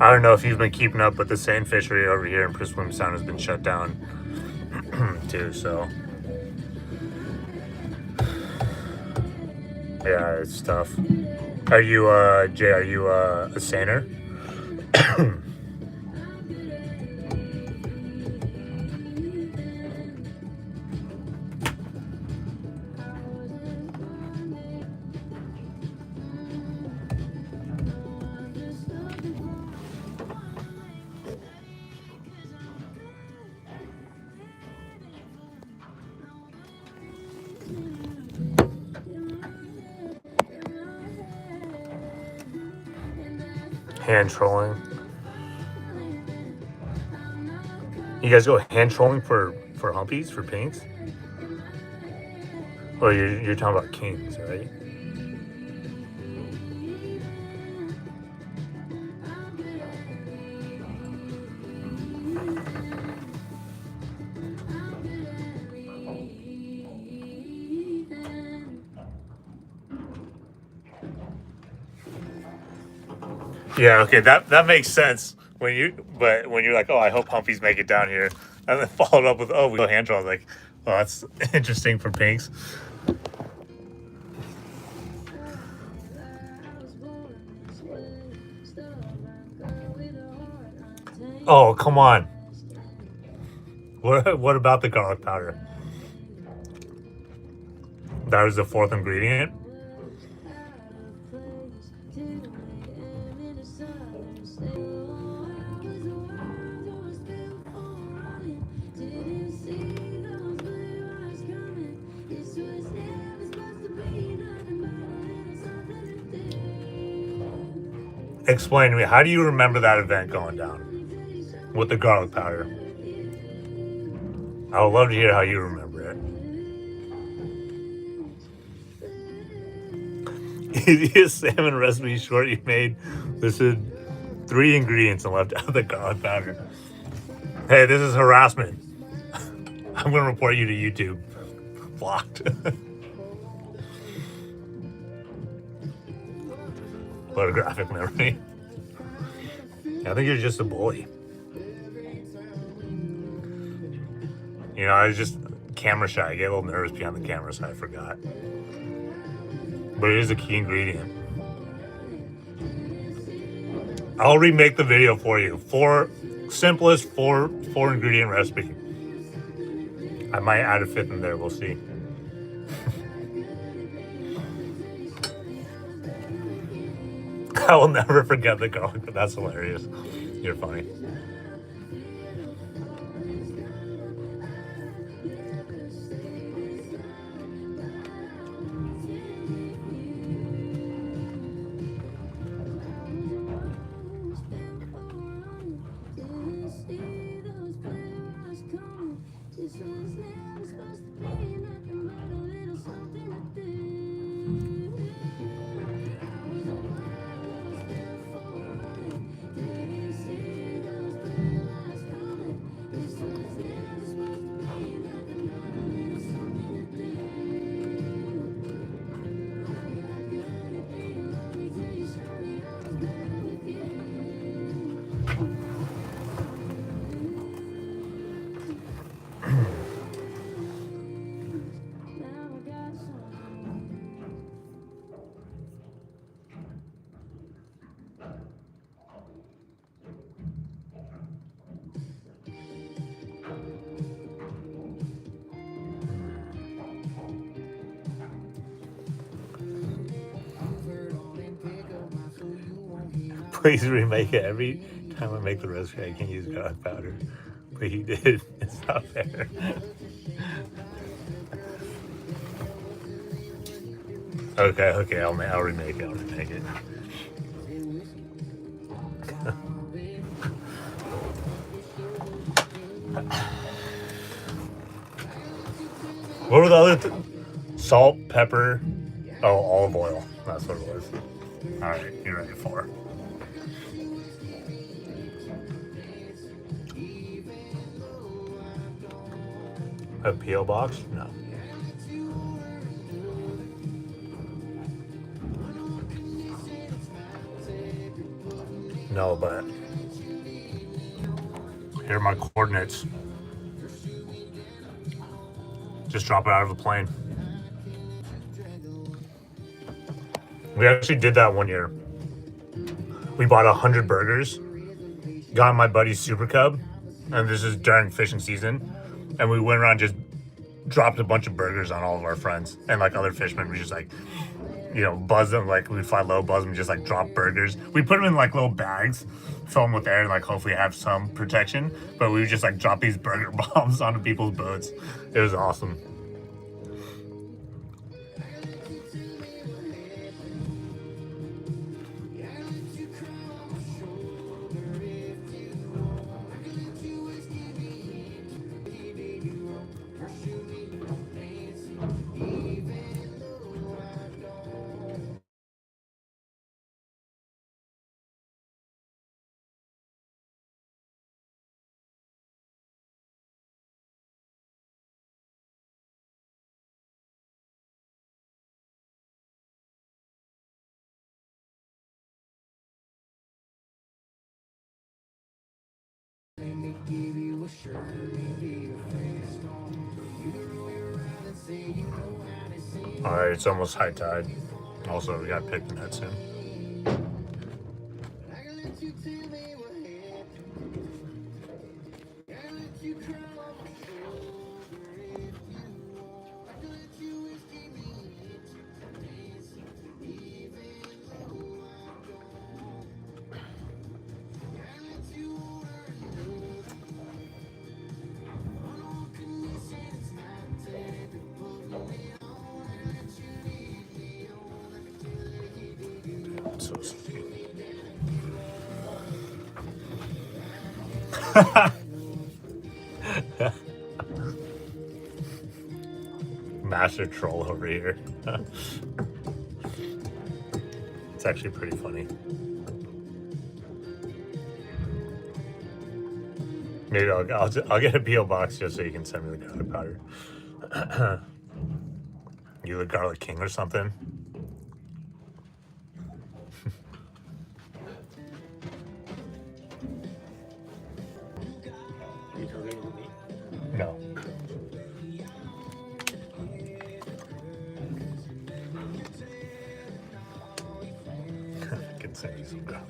I don't know if you've been keeping up, but the seine fishery over here in Prince William Sound has been shut down too. So yeah, it's tough. Are you, Jay? Are you a seiner? Hand trolling. You guys go hand trolling for humpies, for pinks? Oh, you're talking about kings, right? Yeah, okay, that makes sense when you're like, oh, I hope humpies make it down here, and then followed up with, oh, we go hand troll. Like, oh, that's interesting for pinks. Oh, come on. What about the garlic powder? That was the fourth ingredient. Explain to me, how do you remember that event going down with the garlic powder? I would love to hear how you remember it. Easiest salmon recipe short you made listed 3 ingredients and left out the garlic powder. Hey, this is harassment. I'm going to report you to YouTube. Blocked. Photographic memory. I think you're just a bully. You know, I was just camera shy. I get a little nervous behind the camera, so I forgot. But it is a key ingredient. I'll remake the video for you. Simplest four ingredient recipe. I might add a 5th in there. We'll see. I will never forget the garlic, but that's hilarious. You're funny. Please remake it. Every time I make the recipe, I can't use garlic powder. But he did. It's not fair. Okay, I'll remake it. I'll remake it. What were the other salt, pepper? Oh, olive oil. That's what it was. All right, you're ready for. A P.O. box? No. No, but here are my coordinates. Just drop it out of a plane. We actually did that one year. We bought 100 burgers, got in my buddy's Super Cub, and this is during fishing season, and we went around just dropped a bunch of burgers on all of our friends and like other fishermen. We just like, buzz them, like we'd fly low, buzz them, just like drop burgers. We put them in like little bags, fill them with air, and like hopefully have some protection. But we would just like drop these burger bombs onto people's boats. It was awesome. All right, it's almost high tide. Also, we got to pick the net soon. So sweet. Master troll over here. It's actually pretty funny. Maybe I'll get a P.O. box just so you can send me the garlic powder. You the garlic king or something? You talking to me? No. I can send you some garlic.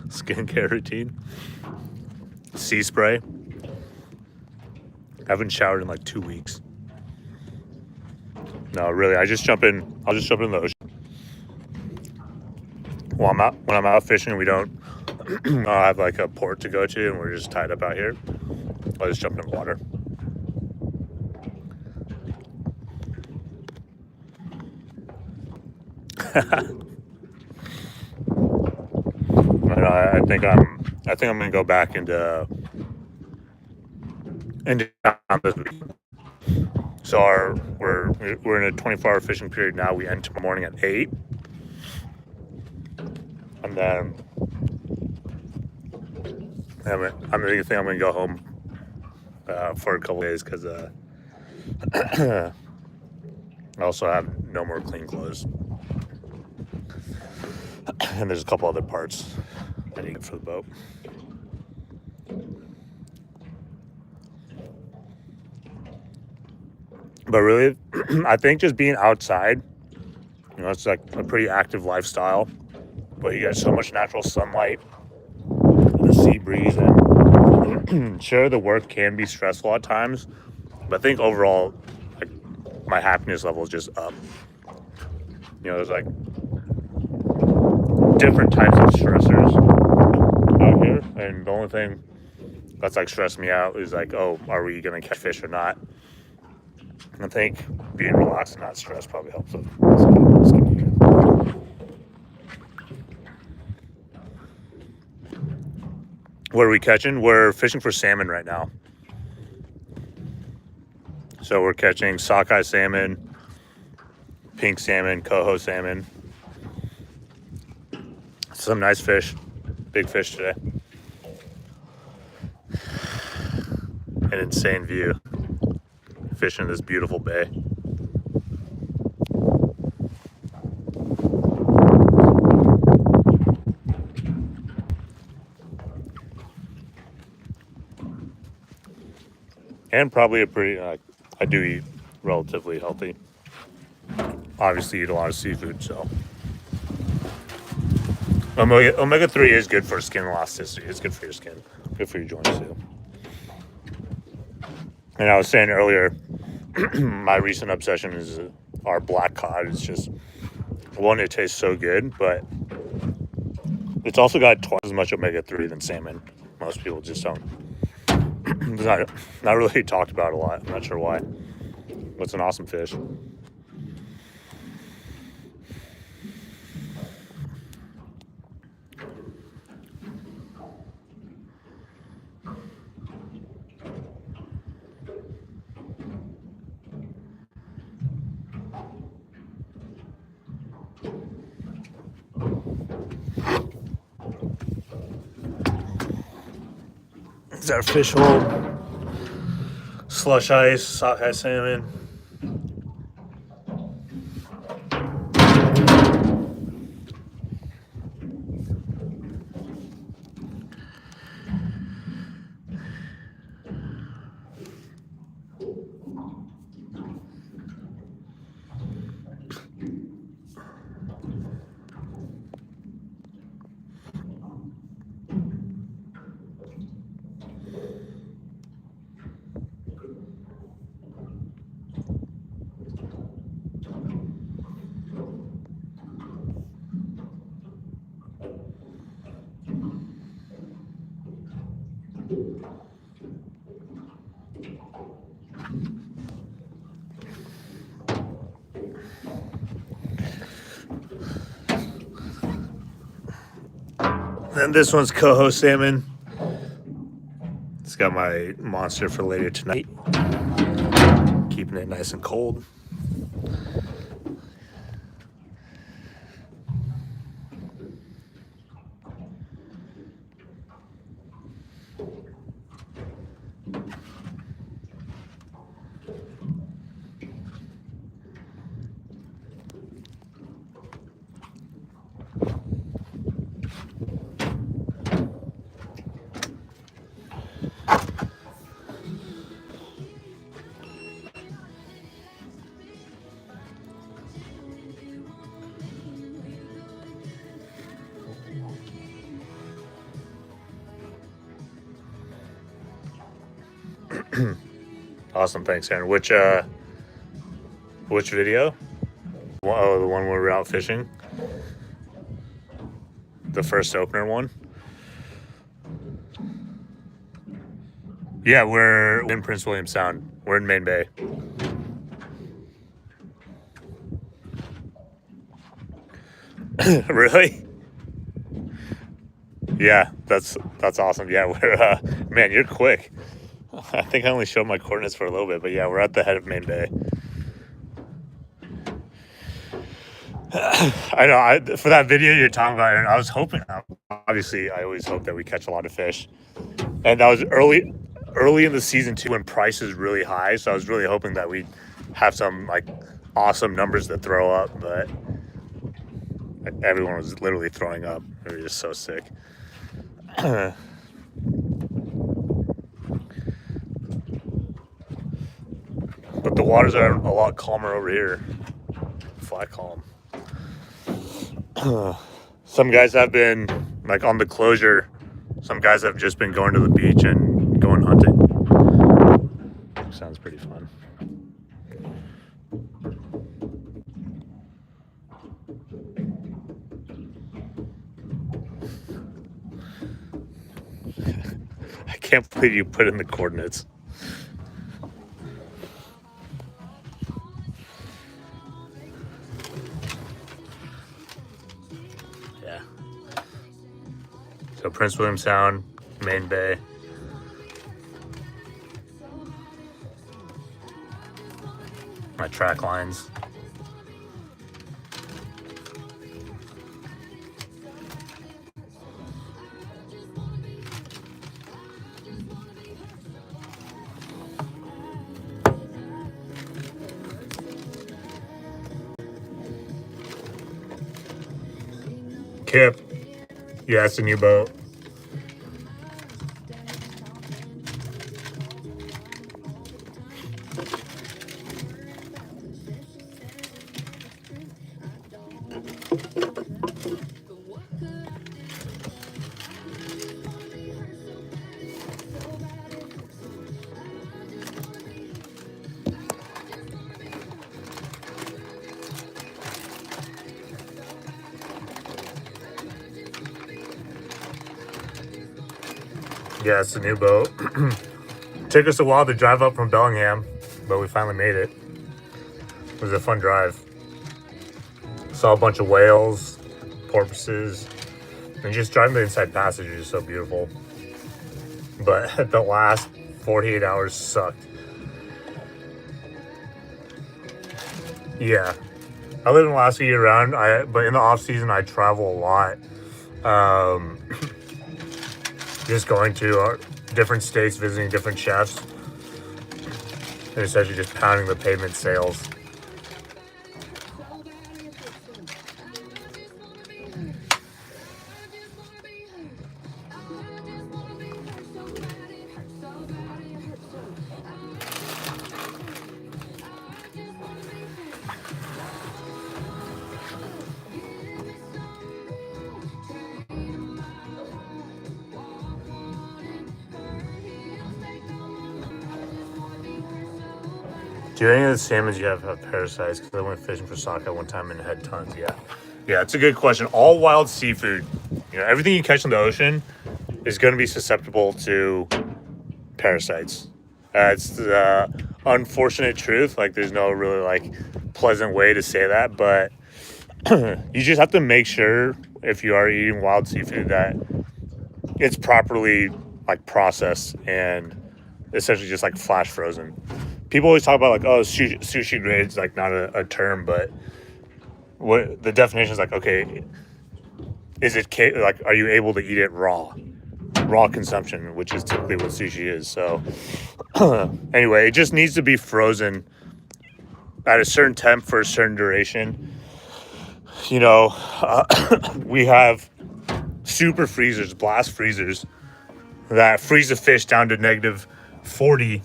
Skincare routine. Sea spray. I haven't showered in like 2 weeks. No, really, I'll just jump in the ocean. When I'm out fishing, we don't have like a port to go to, and we're just tied up out here. I'll just jump in the water. I think I'm gonna go back into town this week. So we're in a 24-hour fishing period now. We end tomorrow morning at 8, and then I'm gonna go home for a couple days because I also have no more clean clothes, and there's a couple other parts I need to get for the boat. But really, I think just being outside, it's like a pretty active lifestyle, but you get so much natural sunlight, the sea breeze, and sure, the work can be stressful at times, but I think overall, like, my happiness level is just up. There's like different types of stressors out here, and the only thing that's like stressed me out is like, oh, are we gonna catch fish or not? I think being relaxed and not stressed probably helps with What are we catching? We're fishing for salmon right now. So we're catching sockeye salmon, pink salmon, coho salmon. Some nice fish. Big fish today. An insane view. Fishing this beautiful bay. And probably a pretty, I do eat relatively healthy. Obviously eat a lot of seafood, so. Omega-3 is good for skin elasticity. It's good for your skin. Good for your joints too. And I was saying earlier, my recent obsession is our black cod. It's just, one, it tastes so good, but it's also got twice as much omega-3 than salmon. Most people just don't. It's not really talked about a lot. I'm not sure why. But it's an awesome fish. Is our fish hold? Slush ice, sockeye salmon. Then this one's coho salmon. It's got my monster for later tonight. Keeping it nice and cold. Awesome, thanks, Aaron. Which video? Oh, the one where we're out fishing. The first opener one. Yeah, we're in Prince William Sound. We're in Main Bay. Really? Yeah, that's awesome. Yeah, we're man, you're quick. I think I only showed my coordinates for a little bit, but yeah, we're at the head of Main Bay. I know. For that video you're talking about, and I was hoping. Obviously, I always hope that we catch a lot of fish, and that was early in the season too, when price is really high. So I was really hoping that we'd have some like awesome numbers to throw up, but everyone was literally throwing up. They were just so sick. But the waters are a lot calmer over here. Flat calm. Some guys have been like on the closure. Some guys have just been going to the beach and going hunting. Sounds pretty fun. I can't believe you put in the coordinates. Yeah. So Prince William Sound, Main Bay. My track lines. Kip. Yeah, it's a new boat. Yeah, it's a new boat. Took us a while to drive up from Bellingham, but we finally made it. It was a fun drive. Saw a bunch of whales, porpoises, and just driving the inside passage is so beautiful. But the last 48 hours sucked. Yeah. I live in Alaska year round, but in the off season I travel a lot. Just going to different states, visiting different chefs, and essentially just pounding the pavement sales. Do any of the salmons you have parasites? Because I went fishing for sockeye one time and had tons. Yeah, it's a good question. All wild seafood, everything you catch in the ocean is going to be susceptible to parasites. It's the unfortunate truth. Like, there's no really pleasant way to say that, but you just have to make sure if you are eating wild seafood that it's properly processed and essentially just flash frozen. People always talk about sushi grade is not a term, but what the definition is okay, is it are you able to eat it raw consumption, which is typically what sushi is. So anyway, it just needs to be frozen at a certain temp for a certain duration. We have super freezers, blast freezers that freeze the fish down to negative 40,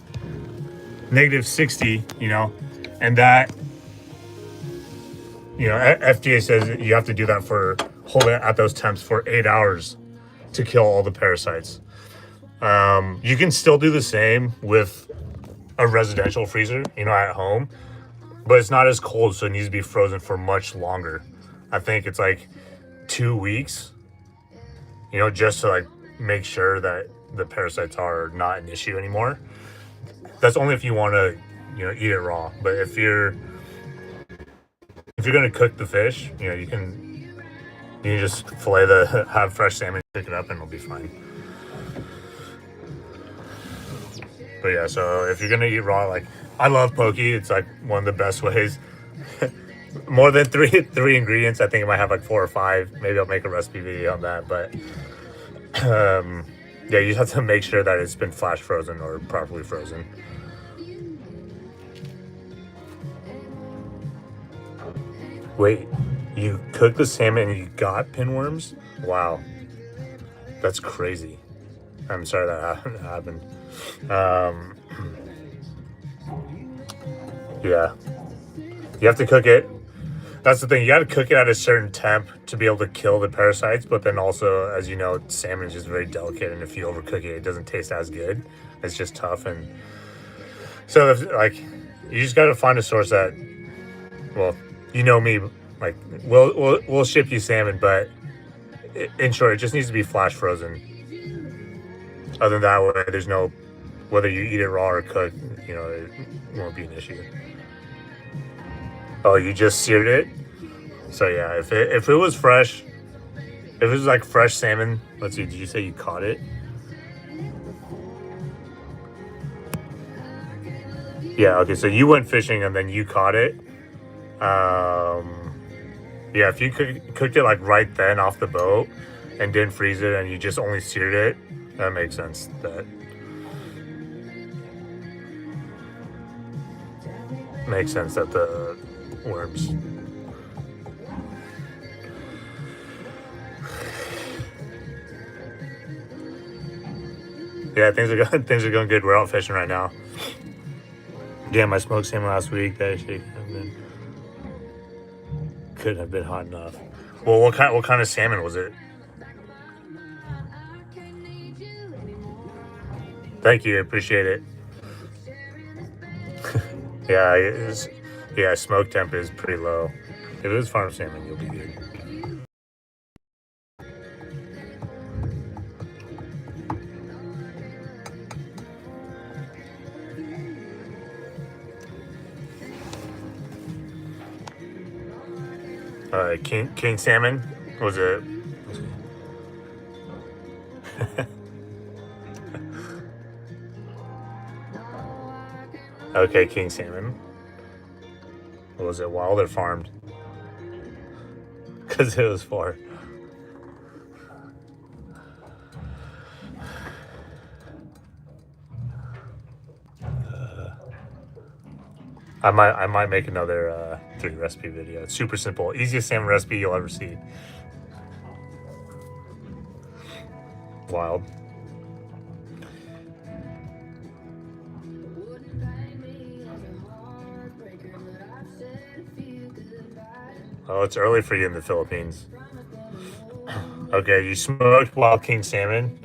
negative 60, and that, FDA says that you have to do that hold it at those temps for 8 hours to kill all the parasites. You can still do the same with a residential freezer, you know, at home, but it's not as cold, so it needs to be frozen for much longer. I think it's like 2 weeks, you know, just to like make sure that the parasites are not an issue anymore. That's only if you want to, you know, eat it raw. But if you're gonna cook the fish, you know, you can just fillet have fresh salmon, pick it up, and it'll be fine. But yeah, so if you're gonna eat raw, like I love poke. It's like one of the best ways. More than three ingredients. I think it might have like 4 or 5. Maybe I'll make a recipe video on that. But yeah, you have to make sure that it's been flash frozen or properly frozen. Wait, you cooked the salmon and you got pinworms? Wow, that's crazy. I'm sorry that happened. Yeah, you have to cook it. That's the thing. You got to cook it at a certain temp to be able to kill the parasites. But then also, as you know, salmon is just very delicate, and if you overcook it, it doesn't taste as good. It's just tough, and so like you just got to find a source that, well, you know me, like we'll ship you salmon, but in short, it just needs to be flash frozen. Other than that way, there's no, whether you eat it raw or cooked, you know, it won't be an issue. Oh, you just seared it? So yeah, if it was fresh, if it was like fresh salmon, let's see, did you say you caught it? Yeah, okay, so you went fishing and then you caught it. Yeah, if you cooked it like right then off the boat and didn't freeze it and you just only seared it, that makes sense. That makes sense that the worms. Yeah, things are going good. We're out fishing right now. Damn, I smoked salmon last week. That actually couldn't have been hot enough. Well, what kind of salmon was it? Thank you, I appreciate it. Yeah, smoke temp is pretty low. If it was farm salmon, you'll be good. King salmon was it? Okay, king salmon. Was it wild or farmed? Because it was far. I might make another 3 recipe video. It's super simple, easiest salmon recipe you'll ever see. Wild. Oh, it's early for you in the Philippines. Okay, you smoked wild king salmon.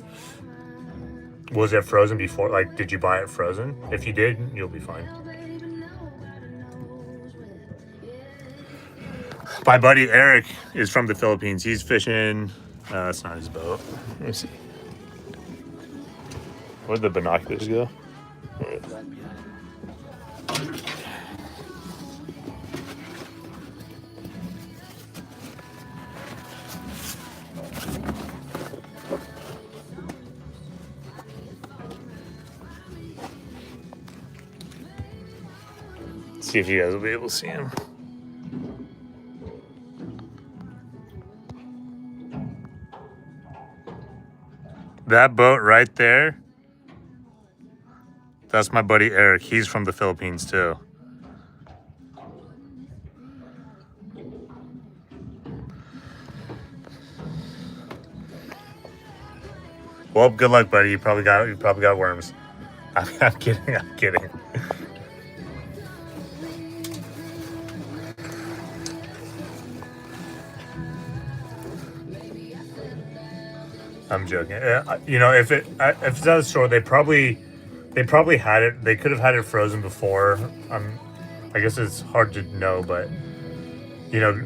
Was it frozen before? Like, did you buy it frozen? If you did, you'll be fine. My buddy Eric is from the Philippines. He's fishing. That's not his boat. Let me see. Where'd the binoculars go? See if you guys will be able to see him. That boat right there, that's my buddy Eric. He's from the Philippines too. Well, good luck, buddy. You probably got worms. I'm kidding. I'm kidding. I'm joking. You know, if it's at a store, they probably had it. They could have had it frozen before. I guess it's hard to know, but you know,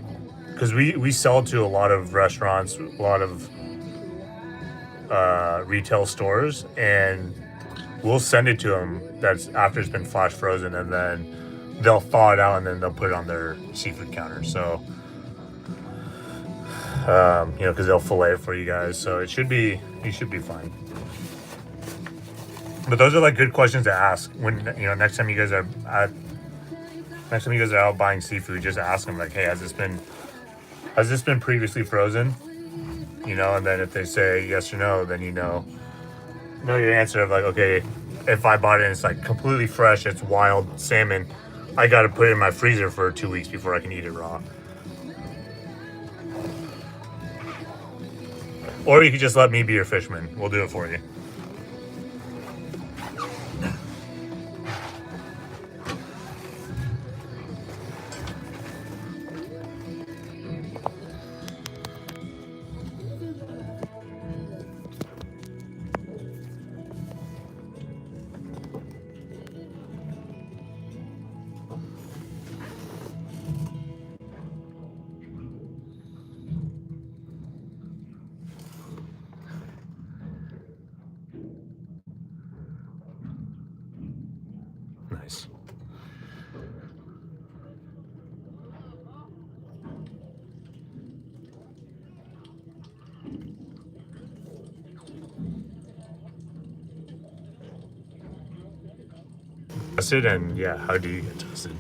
because we sell to a lot of restaurants, a lot of retail stores, and we'll send it to them. That's after it's been flash frozen, and then they'll thaw it out, and then they'll put it on their seafood counter. So, you know, because they'll fillet it for you guys. So you should be fine. But those are like good questions to ask when you know next time you guys are out buying seafood. Just ask them like, hey, has this been previously frozen? You know, and then if they say yes or no, then you know your answer of like, okay, if I bought it and it's like completely fresh, it's wild salmon, I got to put it in my freezer for 2 weeks before I can eat it raw. Or you could just let me be your fisherman. We'll do it for you. Nice. Tested, and yeah, how do you get tested?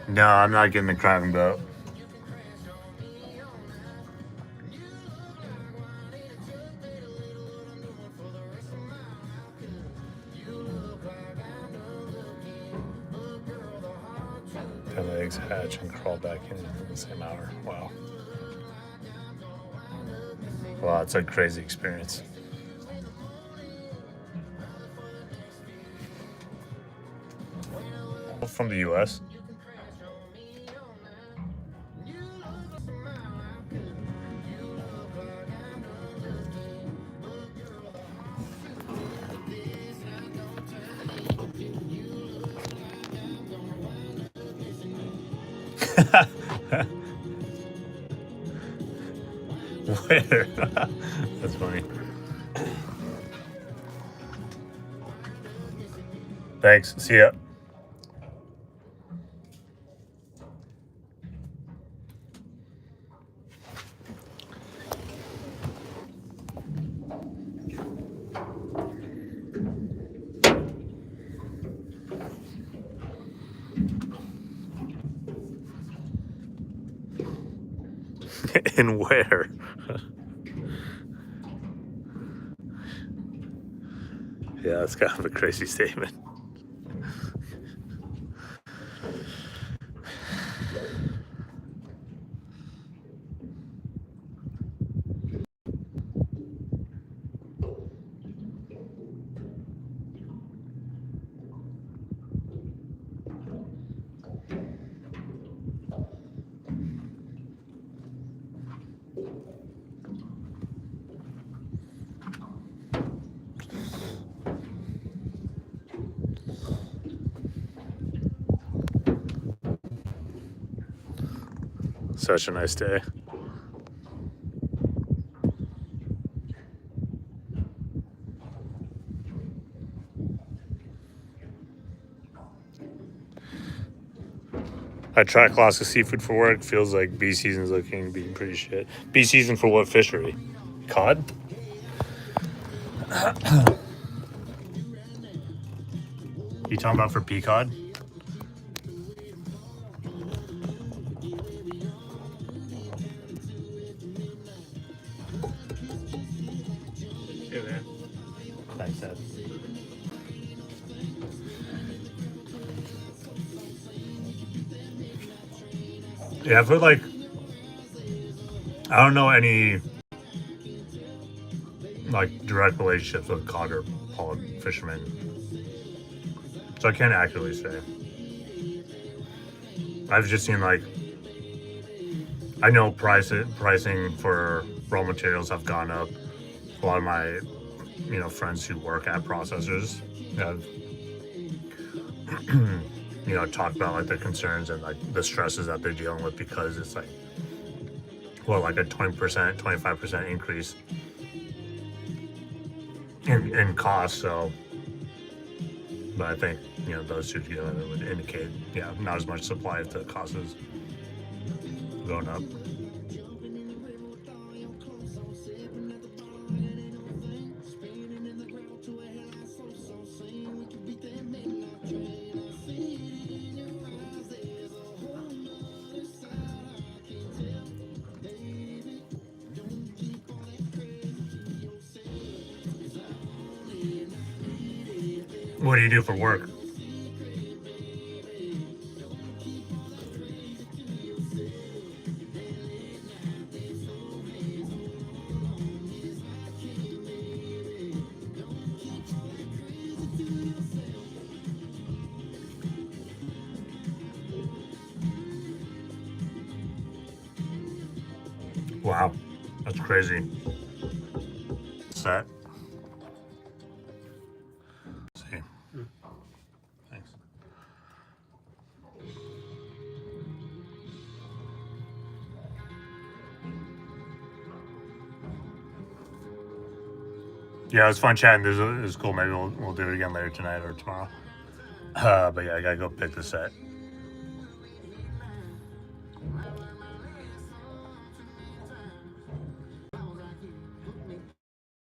No, I'm not getting the crabbing boat. Then the eggs hatch and crawl back in the same hour. Wow. Wow, it's a crazy experience. From the US. Where? That's funny. Thanks. See ya. And where? Yeah, that's kind of a crazy statement. Such a nice day. I try classic seafood for work. Feels like bee season's looking being pretty shit. Bee season for what fishery? Cod? You talking about for peacod? Yeah, man. Thanks, Ed. Yeah, I feel like I don't know any like direct relationships with cod or pollock fishermen, so I can't accurately say. I've just seen like I know pricing for raw materials have gone up. A lot of my friends who work at processors have talked about like the concerns and like the stresses that they're dealing with because it's like like a 20%, 25% increase in cost. So, but I think those two together would indicate not as much supply if the cost is going up. What do you do for work? Wow, that's crazy. Set. Let's see. Thanks. Yeah, it was fun chatting. This was cool. Maybe we'll do it again later tonight or tomorrow. But yeah, I gotta go pick the set.